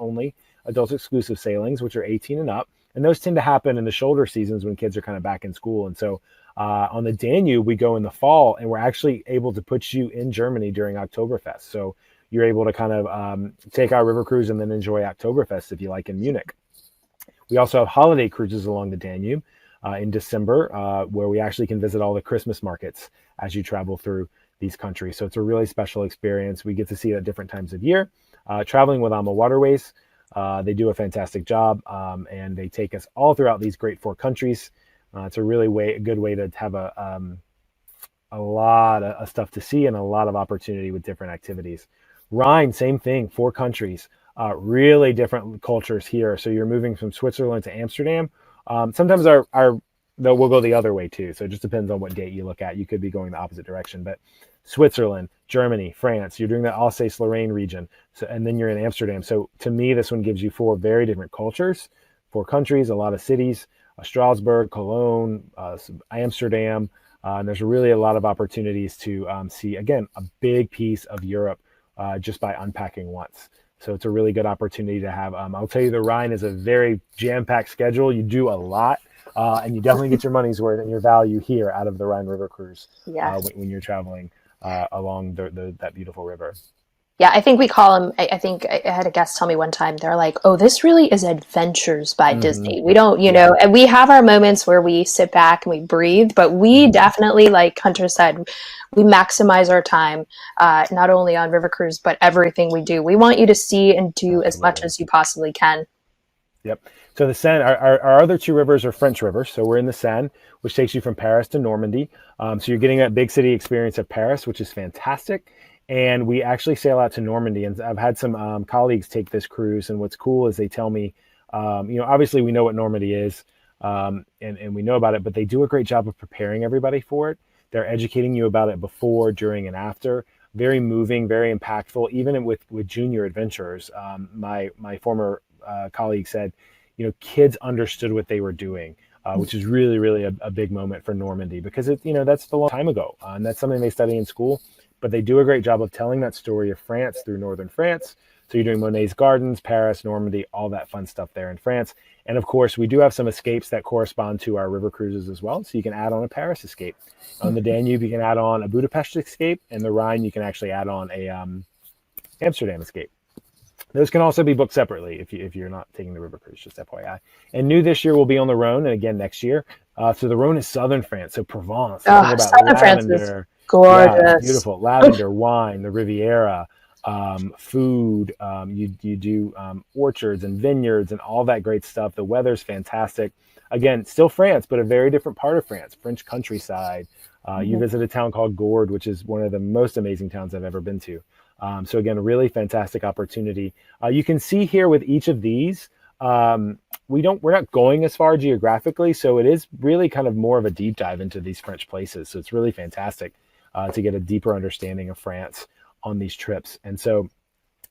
exclusive sailings, which are 18 and up. And those tend to happen in the shoulder seasons when kids are kind of back in school. And so on the Danube, we go in the fall, and we're actually able to put you in Germany during Oktoberfest. So you're able to kind of take our river cruise and then enjoy Oktoberfest if you like in Munich. We also have holiday cruises along the Danube in December, where we actually can visit all the Christmas markets as you travel through these countries. So it's a really special experience. We get to see it at different times of year. Traveling with AMA Waterways, they do a fantastic job, and they take us all throughout these great 4 countries. It's a really good way to have a lot of stuff to see and a lot of opportunity with different activities. Rhine, same thing, 4 countries, really different cultures here. So you're moving from Switzerland to Amsterdam. Sometimes we'll go the other way too. So it just depends on what date you look at. You could be going the opposite direction, but Switzerland, Germany, France, you're doing the Alsace-Lorraine region. So, and then you're in Amsterdam. So to me, this one gives you 4 very different cultures, 4 countries, a lot of cities, Strasbourg, Cologne, Amsterdam. And there's really a lot of opportunities to see, again, a big piece of Europe just by unpacking once. So it's a really good opportunity to have. I'll tell you, the Rhine is a very jam-packed schedule. You do a lot, and you definitely get your money's worth and your value here out of the Rhine River Cruise Yes. when you're traveling along that beautiful river. Yeah, I think we call them. I think I had a guest tell me one time, they're like, oh, this really is Adventures by Hmm. Disney. We don't, Yeah. and we have our moments where we sit back and we breathe, but we Hmm. definitely, like Hunter said, we maximize our time, not only on River Cruise, but everything we do. We want you to see and do as much Absolutely. as you possibly can. Yep. So the Seine, our other two rivers are French rivers. So we're in the Seine, which takes you from Paris to Normandy. So you're getting that big city experience of Paris, which is fantastic. And we actually sail out to Normandy. And I've had some colleagues take this cruise. And what's cool is they tell me, obviously we know what Normandy is, and we know about it, but they do a great job of preparing everybody for it. They're educating you about it before, during, and after. Very moving, very impactful, even with junior adventurers. My former colleague said, kids understood what they were doing, which is really, really a big moment for Normandy because that's a long time ago, and that's something they study in school. But they do a great job of telling that story of France through northern France. So you're doing Monet's Gardens, Paris, Normandy, all that fun stuff there in France. And of course, we do have some escapes that correspond to our river cruises as well. So you can add on a Paris escape. On the Danube, you can add on a Budapest escape, and the Rhine, you can actually add on a Amsterdam escape. Those can also be booked separately if you're not taking the river cruise, just FYI. And new this year will be on the Rhone, and again next year. So the Rhone is southern France, so Provence. So think Oh, about Southern France is lavender. Yeah, it's gorgeous. beautiful. Lavender, wine, the Riviera, food. You do orchards and vineyards and all that great stuff. The weather's fantastic. Again, still France, but a very different part of France, French countryside. You Mhm. visit a town called Gourd, which is one of the most amazing towns I've ever been to. So again, a really fantastic opportunity. You can see here with each of these, we're not going as far geographically, so it is really kind of more of a deep dive into these French places. So it's really fantastic to get a deeper understanding of France on these trips. And so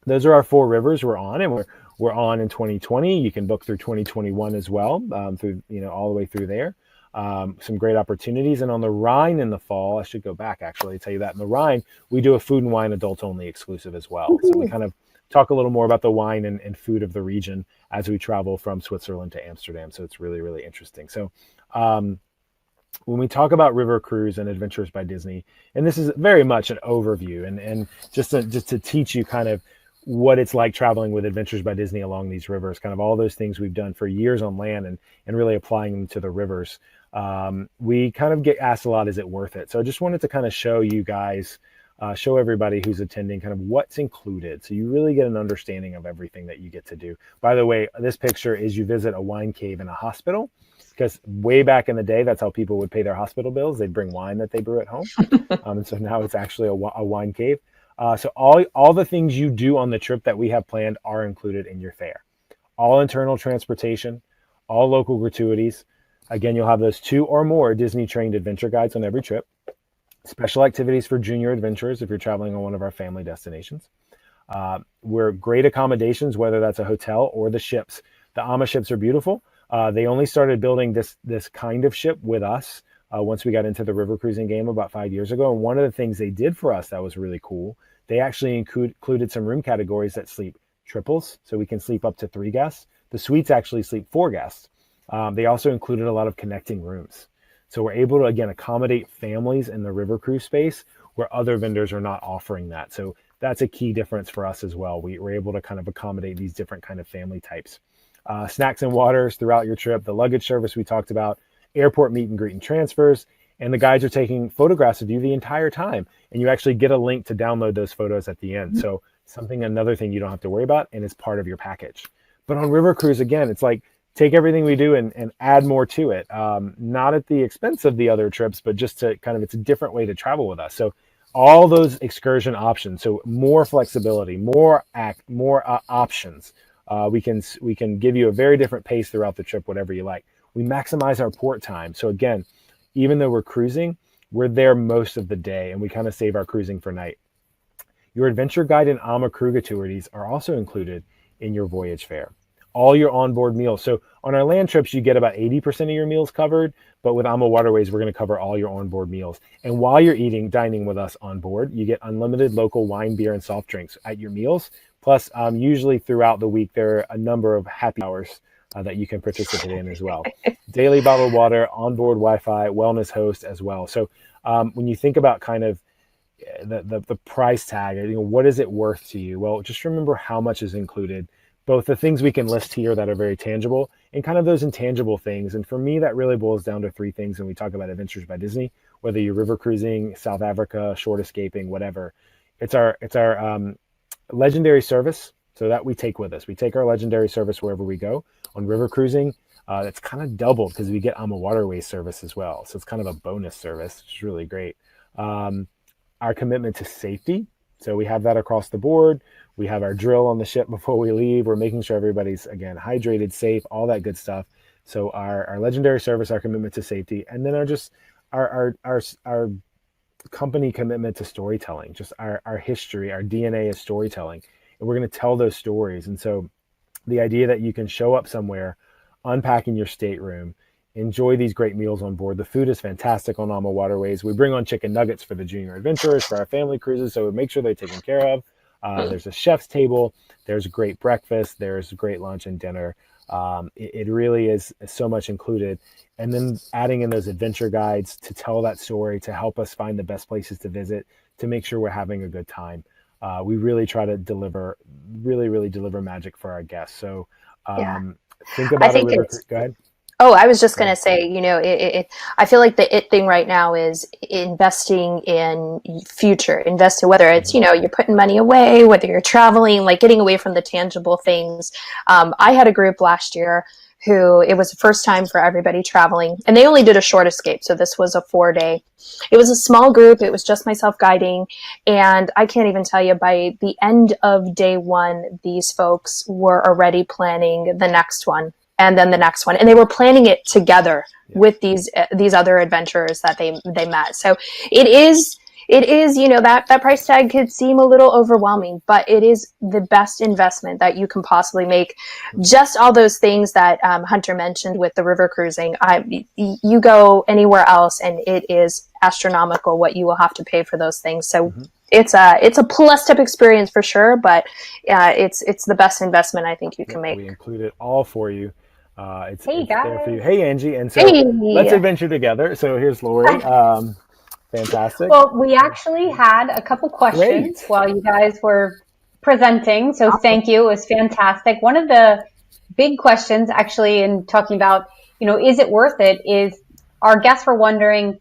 those are our four rivers we're on, and we're on in 2020. You can book through 2021 as well, through all the way through there. Some great opportunities. And on the Rhine in the fall, I should go back actually tell you that in the Rhine, we do a food and wine adult only exclusive as well. So we Woohoo. kind of talk a little more about the wine and food of the region as we travel from Switzerland to Amsterdam. So it's really, really interesting. So when we talk about River Cruise and Adventures by Disney, and this is very much an overview and just to teach you kind of what it's like traveling with Adventures by Disney along these rivers, kind of all those things we've done for years on land and really applying them to the rivers. We kind of get asked a lot, is it worth it? So I just wanted to kind of show you guys, show everybody who's attending kind of what's included. So you really get an understanding of everything that you get to do. By the way, this picture is you visit a wine cave in a hospital, because way back in the day, that's how people would pay their hospital bills. They'd bring wine that they brew at home. And so now it's actually a wine cave. So all the things you do on the trip that we have planned are included in your fare. All internal transportation, all local gratuities. Again, you'll have those 2 or more Disney trained adventure guides on every trip. Special activities for junior adventurers if you're traveling on one of our family destinations. We're great accommodations, whether that's a hotel or the ships. The AMA ships are beautiful. They only started building this kind of ship with us once we got into the river cruising game about 5 years ago. And one of the things they did for us that was really cool, they actually included some room categories that sleep triples, so we can sleep up to 3 guests. The suites actually sleep 4 guests. They also included a lot of connecting rooms. So we're able to, again, accommodate families in the river cruise space where other vendors are not offering that. So that's a key difference for us as well. We're able to kind of accommodate these different kind of family types. Snacks and waters throughout your trip, the luggage service we talked about, airport meet and greet and transfers, and the guides are taking photographs of you the entire time. And you actually get a link to download those photos at the end. So another thing you don't have to worry about, and it's part of your package. But on River Cruise, again, it's like, take everything we do and add more to it. Not at the expense of the other trips, but just to kind of, it's a different way to travel with us. So all those excursion options, so more flexibility, more options. We can give you a very different pace throughout the trip, whatever you like. We maximize our port time. So again, even though we're cruising, we're there most of the day, and we kind of save our cruising for night. Your adventure guide and AMA crew gratuities are also included in your voyage fare. all your onboard meals. So on our land trips, you get about 80% of your meals covered, but with AMA Waterways, we're going to cover all your onboard meals. And while you're dining with us on board, you get unlimited local wine, beer, and soft drinks at your meals. Plus, usually throughout the week, there are a number of happy hours that you can participate in as well. Daily bottled water, onboard Wi-Fi, wellness host as well. So when you think about kind of the price tag, what is it worth to you? Well, just remember how much is included, both the things we can list here that are very tangible and kind of those intangible things. And for me, that really boils down to three things when we talk about Adventures by Disney, whether you're river cruising, South Africa, short escaping, whatever. It's our legendary service, so that we take with us. We take our legendary service wherever we go. On river cruising, it's kind of doubled because we get AMA Waterways service as well. So it's kind of a bonus service, which is really great. Our commitment to safety. So we have that across the board. We have our drill on the ship before we leave. We're making sure everybody's, again, hydrated, safe, all that good stuff. So our legendary service, our commitment to safety, and then our company commitment to storytelling, just our history, our DNA is storytelling. And we're going to tell those stories. And so the idea that you can show up somewhere, unpack in your stateroom, enjoy these great meals on board. The food is fantastic on AMA Waterways. We bring on chicken nuggets for the junior adventurers, for our family cruises, so we make sure they're taken care of. There's a chef's table. There's a great breakfast. There's great lunch and dinner. It really is so much included. And then adding in those adventure guides to tell that story, to help us find the best places to visit, to make sure we're having a good time. We really try to really deliver magic for our guests. So think about it. Go ahead. Oh, I was just going to say, I feel like the it thing right now is investing in future, whether it's, you're putting money away, whether you're traveling, like getting away from the tangible things. I had a group last year who it was the first time for everybody traveling, and they only did a short escape. So this was a 4-day. It was a small group. It was just myself guiding. And I can't even tell you, by the end of day one, these folks were already planning the next one. And then the next one, and they were planning it together with these other adventurers that they met. So it is, that price tag could seem a little overwhelming, but it is the best investment that you can possibly make. Just all those things that Hunter mentioned with the river cruising, you go anywhere else, and it is astronomical what you will have to pay for those things. So. It's a plus up experience for sure, but it's the best investment I think you can make. We include it all for you. It's guys. there for you. Hey, Angie. And so let's adventure together. So here's Lori. Fantastic. Well, we actually had a couple questions while you guys were presenting. So thank you. It was fantastic. One of the big questions actually in talking about, is it worth it, is our guests were wondering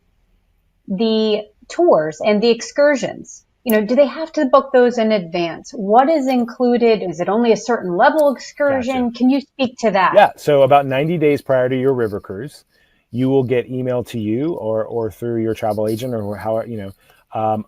the tours and the excursions. Do they have to book those in advance? What is included? Is it only a certain level excursion? Gotcha. Can you speak to that? Yeah. So about 90 days prior to your river cruise, you will get emailed to you or through your travel agent or how,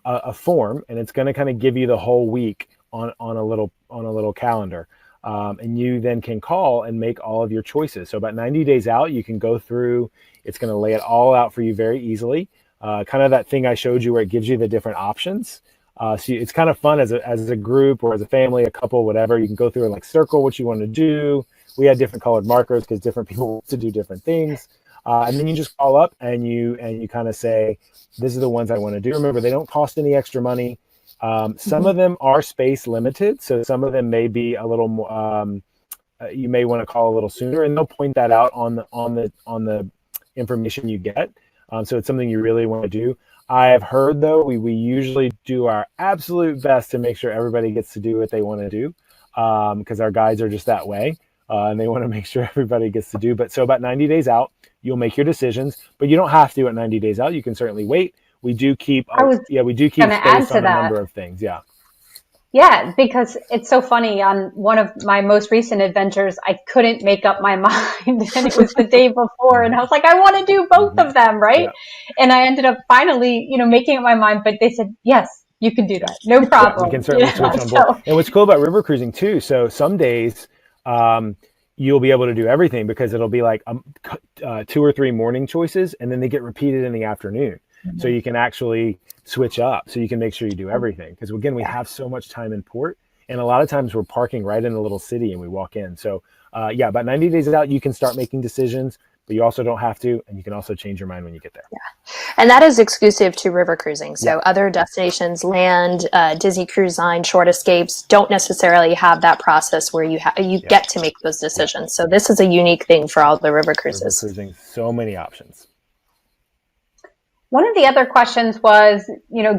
a form, and it's going to kind of give you the whole week on a little calendar. And you then can call and make all of your choices. So about 90 days out, you can go through, it's going to lay it all out for you very easily. Kind of that thing I showed you where it gives you the different options. So it's kind of fun as a group or as a family, a couple, whatever. You can go through and like circle what you want to do. We had different colored markers because different people want to do different things. And then you just call up and you kind of say, this is the ones I want to do. Remember, they don't cost any extra money. Some of them are space limited. So some of them may be a little more, you may want to call a little sooner, and they'll point that out on the information you get. So it's something you really want to do. I have heard, though, we usually do our absolute best to make sure everybody gets to do what they want to do, because our guides are just that way, and they want to make sure everybody gets to do. But so about 90 days out, you'll make your decisions, but you don't have to at 90 days out. You can certainly wait. We do keep space on a number of things. Yeah. Yeah, because it's so funny. On one of my most recent adventures, I couldn't make up my mind, and it was the day before, and I was like, I want to do both of them, right? Yeah. And I ended up finally, making up my mind, but they said, yes, you can do that. No problem. Yeah, we can certainly switch on board. And what's cool about river cruising too, so some days you'll be able to do everything because it'll be like 2 or 3 morning choices, and then they get repeated in the afternoon. Mm-hmm. So you can actually switch up, so you can make sure you do everything. Because again, we have so much time in port, and a lot of times we're parking right in a little city and we walk in. So yeah, about 90 days out, you can start making decisions, but you also don't have to, and you can also change your mind when you get there. Yeah. And that is exclusive to river cruising. So Yeah. other destinations, land, Disney Cruise Line, short escapes don't necessarily have that process where you get to make those decisions. So this is a unique thing for all the river cruises. River cruising, so many options. One of the other questions was,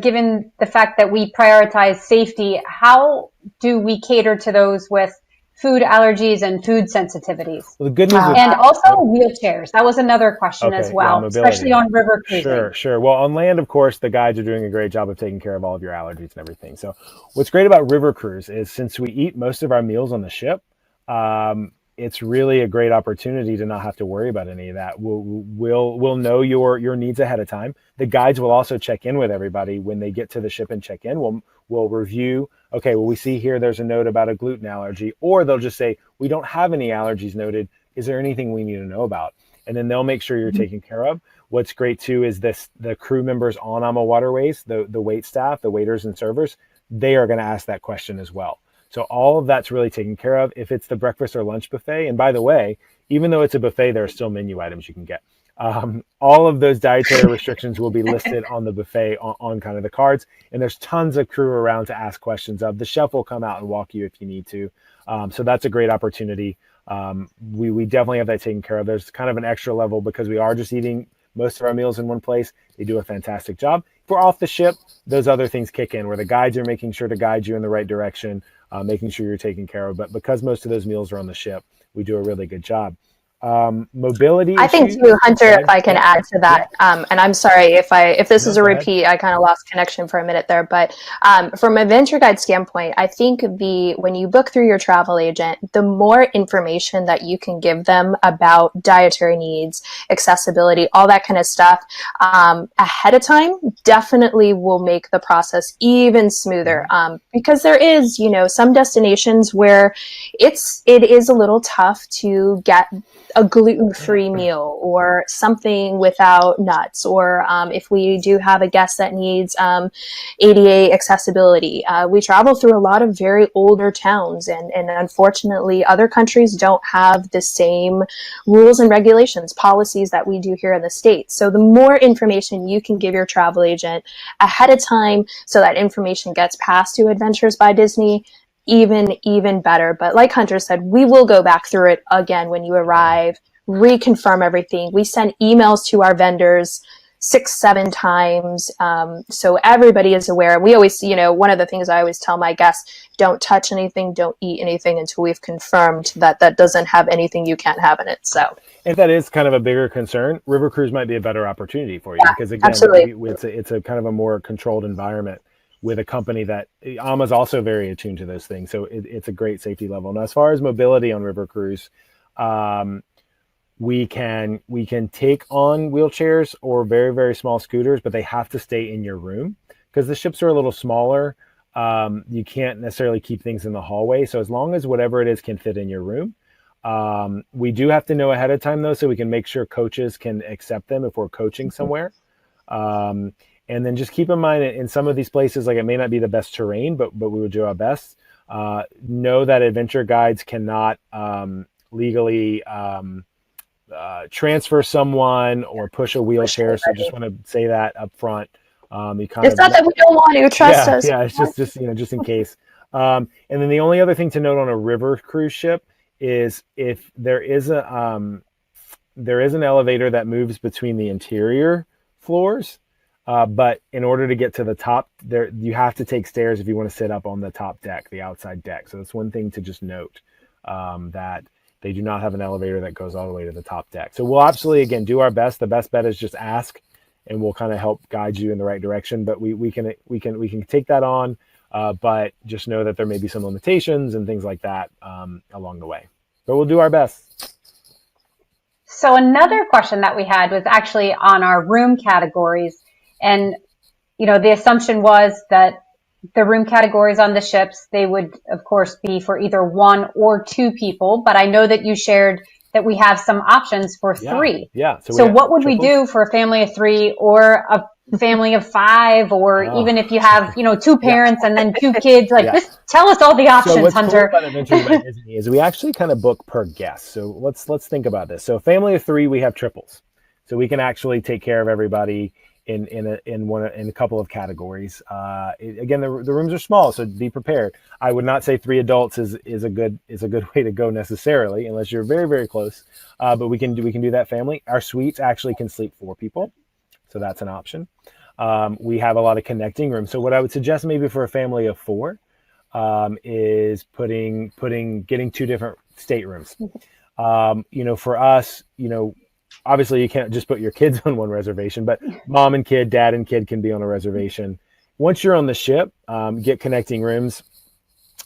given the fact that we prioritize safety, how do we cater to those with food allergies and food sensitivities? Well, the good news is, and also wheelchairs. That was another question as well, especially on river cruising. Sure. Well, on land, of course, the guides are doing a great job of taking care of all of your allergies and everything. So what's great about river cruise is since we eat most of our meals on the ship, it's really a great opportunity to not have to worry about any of that. We'll know your needs ahead of time. The guides will also check in with everybody when they get to the ship and check in. We'll review, okay, well, we see here there's a note about a gluten allergy, or they'll just say, we don't have any allergies noted. Is there anything we need to know about? And then they'll make sure you're taken care of. What's great too is the crew members on AMA Waterways, the wait staff, the waiters and servers, they are going to ask that question as well. So all of that's really taken care of. If it's the breakfast or lunch buffet, and by the way, even though it's a buffet, there are still menu items you can get. All of those dietary restrictions will be listed on the buffet on kind of the cards. And there's tons of crew around to ask questions of. The chef will come out and walk you if you need to. So that's a great opportunity. We definitely have that taken care of. There's kind of an extra level because we are just eating most of our meals in one place. They do a fantastic job. If we're off the ship, those other things kick in where the guides are making sure to guide you in the right direction, making sure you're taken care of. But because most of those meals are on the ship, we do a really good job. Mobility I think too, Hunter, if I can add to that, and I'm sorry if this is a repeat, I kind of lost connection for a minute there, but from a venture guide standpoint, I think when you book through your travel agent, the more information that you can give them about dietary needs, accessibility, all that kind of stuff ahead of time definitely will make the process even smoother, because there is, some destinations where it is a little tough to get a gluten-free meal or something without nuts, or if we do have a guest that needs ADA accessibility. We travel through a lot of very older towns, and unfortunately other countries don't have the same rules and regulations, policies that we do here in the States. So the more information you can give your travel agent ahead of time so that information gets passed to Adventures by Disney, even better. But like Hunter said, we will go back through it again when you arrive, reconfirm everything. We send emails to our vendors 6-7 times, so everybody is aware. We always, one of the things I always tell my guests, don't touch anything, don't eat anything until we've confirmed that doesn't have anything you can't have in it. So if that is kind of a bigger concern, river cruise might be a better opportunity for you, because again, it's a kind of a more controlled environment with a company that AMA's also very attuned to those things. So it's a great safety level. Now, as far as mobility on river cruise, we can take on wheelchairs or very, very small scooters, but they have to stay in your room because the ships are a little smaller. You can't necessarily keep things in the hallway. So as long as whatever it is can fit in your room, we do have to know ahead of time though, so we can make sure coaches can accept them if we're coaching somewhere. And then just keep in mind in some of these places, like it may not be the best terrain, but we would do our best. Know that adventure guides cannot legally transfer someone or push a wheelchair. So just want to say that up front. It's not that we don't want to, trust us. Yeah, it's just in case. And then the only other thing to note on a river cruise ship is if there is an elevator that moves between the interior floors. But in order to get to the top, you have to take stairs if you want to sit up on the top deck, the outside deck. So that's one thing to just note, that they do not have an elevator that goes all the way to the top deck. So we'll absolutely, again, do our best. The best bet is just ask, and we'll kind of help guide you in the right direction. But we can take that on, but just know that there may be some limitations and things like that along the way. But we'll do our best. So another question that we had was actually on our room categories. And, the assumption was that the room categories on the ships, they would, of course, be for either 1 or 2 people. But I know that you shared that we have some options for 3. Yeah. So what would we do for a family of 3 or a family of 5, or even if you have, two parents and then 2 kids, just tell us all the options, so what's Hunter. Cool about Adventures by Disney is we actually kind of book per guest. So let's think about this. So family of 3, we have triples. So we can actually take care of everybody in a couple of categories. Again, the rooms are small, so be prepared. I would not say 3 adults is a good way to go necessarily, unless you're very, very close. But we can do that family. Our suites actually can sleep 4 people, so that's an option. We have a lot of connecting rooms. So what I would suggest maybe for a family of 4 is getting 2 different staterooms. For us, obviously you can't just put your kids on one reservation, but mom and kid, dad and kid can be on a reservation. Once you're on the ship, get connecting rooms,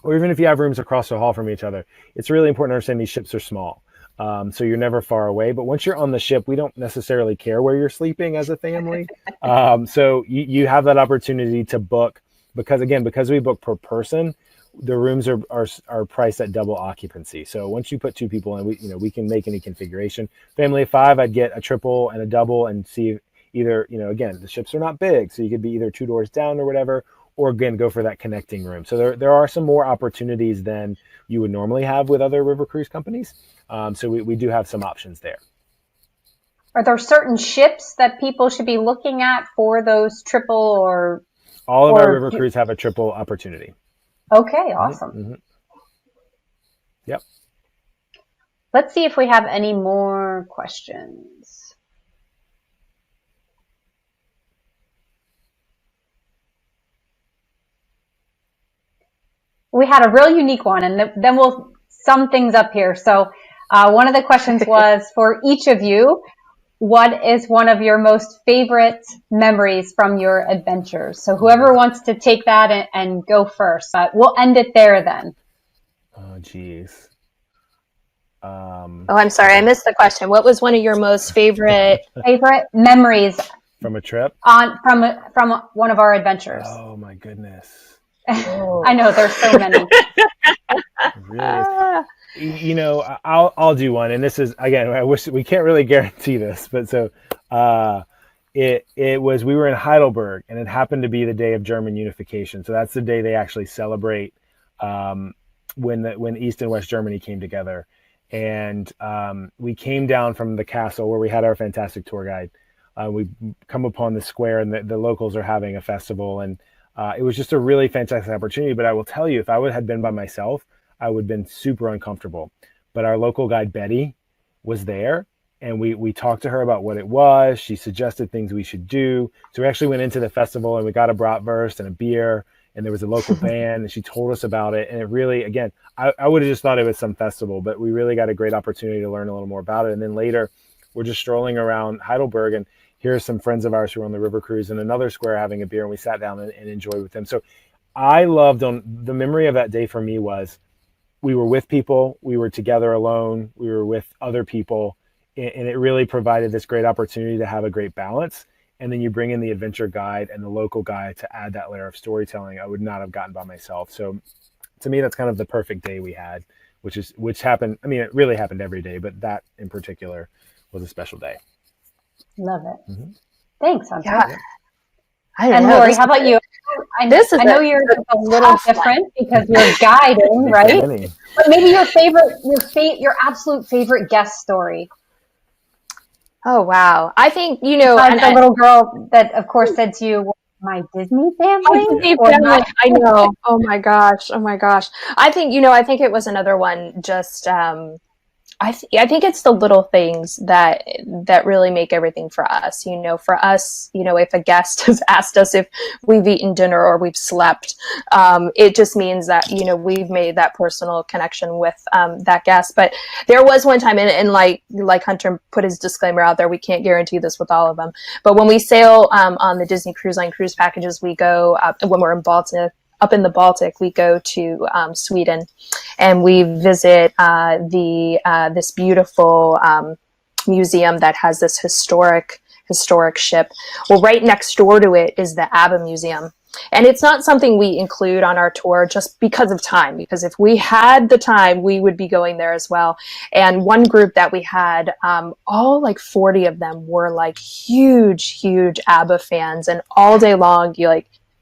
or even if you have rooms across the hall from each other. It's really important to understand these ships are small. So you're never far away, but once you're on the ship, we don't necessarily care where you're sleeping as a family. So you have that opportunity to book, because we book per person, the rooms are priced at double occupancy. So once you put 2 people in, we can make any configuration. Family of 5, I'd get a triple and a double and see either, again, the ships are not big, so you could be either 2 doors down or whatever, or again, go for that connecting room. So there are some more opportunities than you would normally have with other river cruise companies. So we do have some options there. Are there certain ships that people should be looking at for those triple or? All of our river cruise have a triple opportunity. Okay, awesome. Mm-hmm. Yep. Let's see if we have any more questions. We had a real unique one, and then we'll sum things up here. So one of the questions was, for each of you, what is one of your most favorite memories from your adventures? So whoever wants to take that and go first, we'll end it there then. Oh, geez. I'm sorry, I missed the question. What was one of your most favorite memories from a trip? From one of our adventures. Oh my goodness. I know there's so many. Really is. I'll do one, and this is, again, I wish we can't really guarantee this, but so it was, we were in Heidelberg, and it happened to be the day of German unification. So that's the day they actually celebrate when East and West Germany came together. And we came down from the castle where we had our fantastic tour guide. We come upon the square, and the locals are having a festival, and it was just a really fantastic opportunity. But I will tell you, if I had been by myself, I would have been super uncomfortable. But our local guide, Betty, was there, and we talked to her about what it was. She suggested things we should do. So we actually went into the festival, and we got a bratwurst and a beer, and there was a local band, and she told us about it. And it really, again, I would have just thought it was some festival, but we really got a great opportunity to learn a little more about it. And then later, we're just strolling around Heidelberg, and here are some friends of ours who were on the river cruise in another square having a beer, and we sat down and enjoyed with them. So I loved the memory of that day for me was, we were with people, we were together alone, we were with other people, and it really provided this great opportunity to have a great balance. And then you bring in the adventure guide and the local guide to add that layer of storytelling I would not have gotten by myself. So to me, that's kind of the perfect day we had, which happened. I mean, it really happened every day, but that in particular was a special day. Love it. Mm-hmm. Thanks, Hunter. Yeah. And Lori, how about you? I know you're a little different because you're guiding, right? But maybe your absolute favorite guest story. Oh wow! I think and the little girl that, of course, said to you, "My Disney family." My Disney family. I know. Oh my gosh! I think it was another one. Just I think it's the little things that really make everything for us. For us, if a guest has asked us if we've eaten dinner or we've slept, it just means that, we've made that personal connection with that guest. But there was one time, and like Hunter put his disclaimer out there, we can't guarantee this with all of them. But when we sail on the Disney Cruise Line cruise packages, we go when we're in Baltic. Up in the Baltic, we go to Sweden, and we visit this beautiful museum that has this historic historic ship. Well, right next door to it is the ABBA Museum. And it's not something we include on our tour just because of time, because if we had the time, we would be going there as well. And one group that we had, all like 40 of them were like huge ABBA fans. And all day long,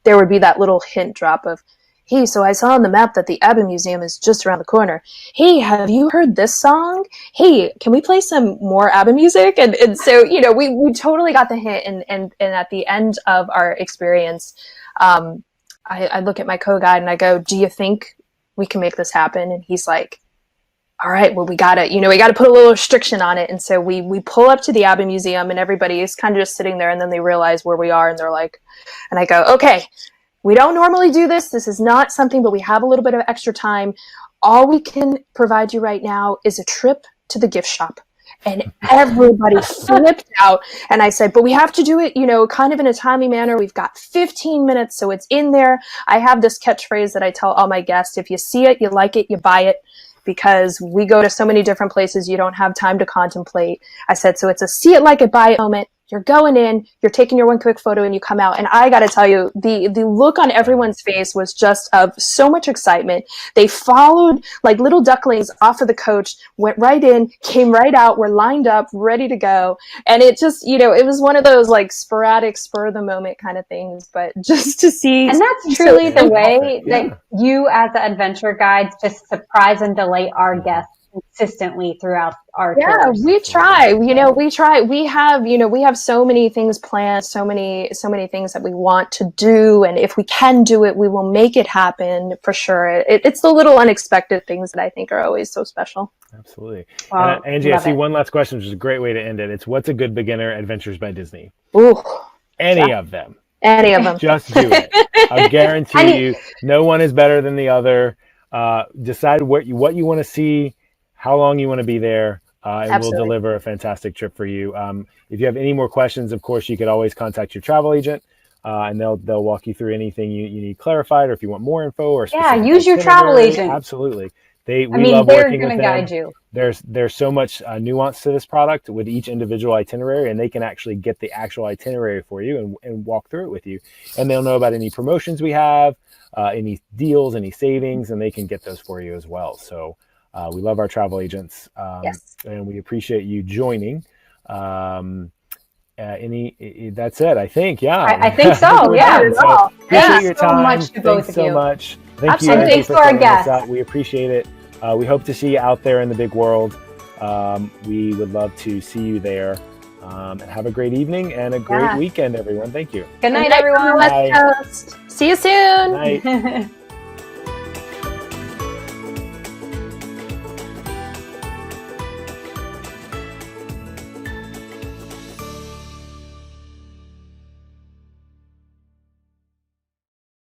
there would be that little hint drop of, hey, so I saw on the map that the ABBA Museum is just around the corner. Hey, have you heard this song? Hey, can we play some more ABBA music? And so, we totally got the hint. And at the end of our experience, I look at my co-guide and I go, do you think we can make this happen? And he's like, all right, well, we gotta put a little restriction on it. And so we pull up to the ABBA Museum and everybody is kind of just sitting there, and then they realize where we are and they're like, and I go, okay, we don't normally do this. This is not something, but we have a little bit of extra time. All we can provide you right now is a trip to the gift shop. And everybody flipped out. And I said, but we have to do it, kind of in a timely manner. We've got 15 minutes, so it's in there. I have this catchphrase that I tell all my guests: if you see it, you like it, you buy it, because we go to so many different places, you don't have time to contemplate. I said, so it's a see it, like it, buy it moment. You're going in, you're taking your one quick photo, and you come out. And I got to tell you, the look on everyone's face was just of so much excitement. They followed like little ducklings off of the coach, went right in, came right out, were lined up, ready to go. And it just, it was one of those like sporadic, spur of the moment kind of things. But just to see. And that's truly the way that you as the adventure guides just surprise and delight our guests consistently throughout our tours. We try. We have so many things planned, so many things that we want to do, and if we can do it, we will make it happen for sure. It's the little unexpected things that I think are always so special. Absolutely. Angie, I see one last question, which is a great way to end it. It's, what's a good beginner Adventures by Disney? Ooh, Any of them. Just do it. I guarantee you, no one is better than the other. Decide what you want to see, how long you want to be there, and we'll deliver a fantastic trip for you. If you have any more questions, of course, you could always contact your travel agent, and they'll walk you through anything you need clarified, or if you want more info or use your travel agent. Absolutely. We love working with them. Guide you. There's so much nuance to this product with each individual itinerary, and they can actually get the actual itinerary for you and walk through it with you. And they'll know about any promotions we have, any deals, any savings, and they can get those for you as well. So we love our travel agents, and we appreciate you joining. That's it, I think. Yeah, I think so. Yeah. So appreciate your time. So much to both Thanks so of you. much. Thank you. And thanks to our guests. We appreciate it. We hope to see you out there in the big world. We would love to see you there. And have a great evening and a great weekend, everyone. Thank you. Good night, everyone. West Coast. See you soon. Night.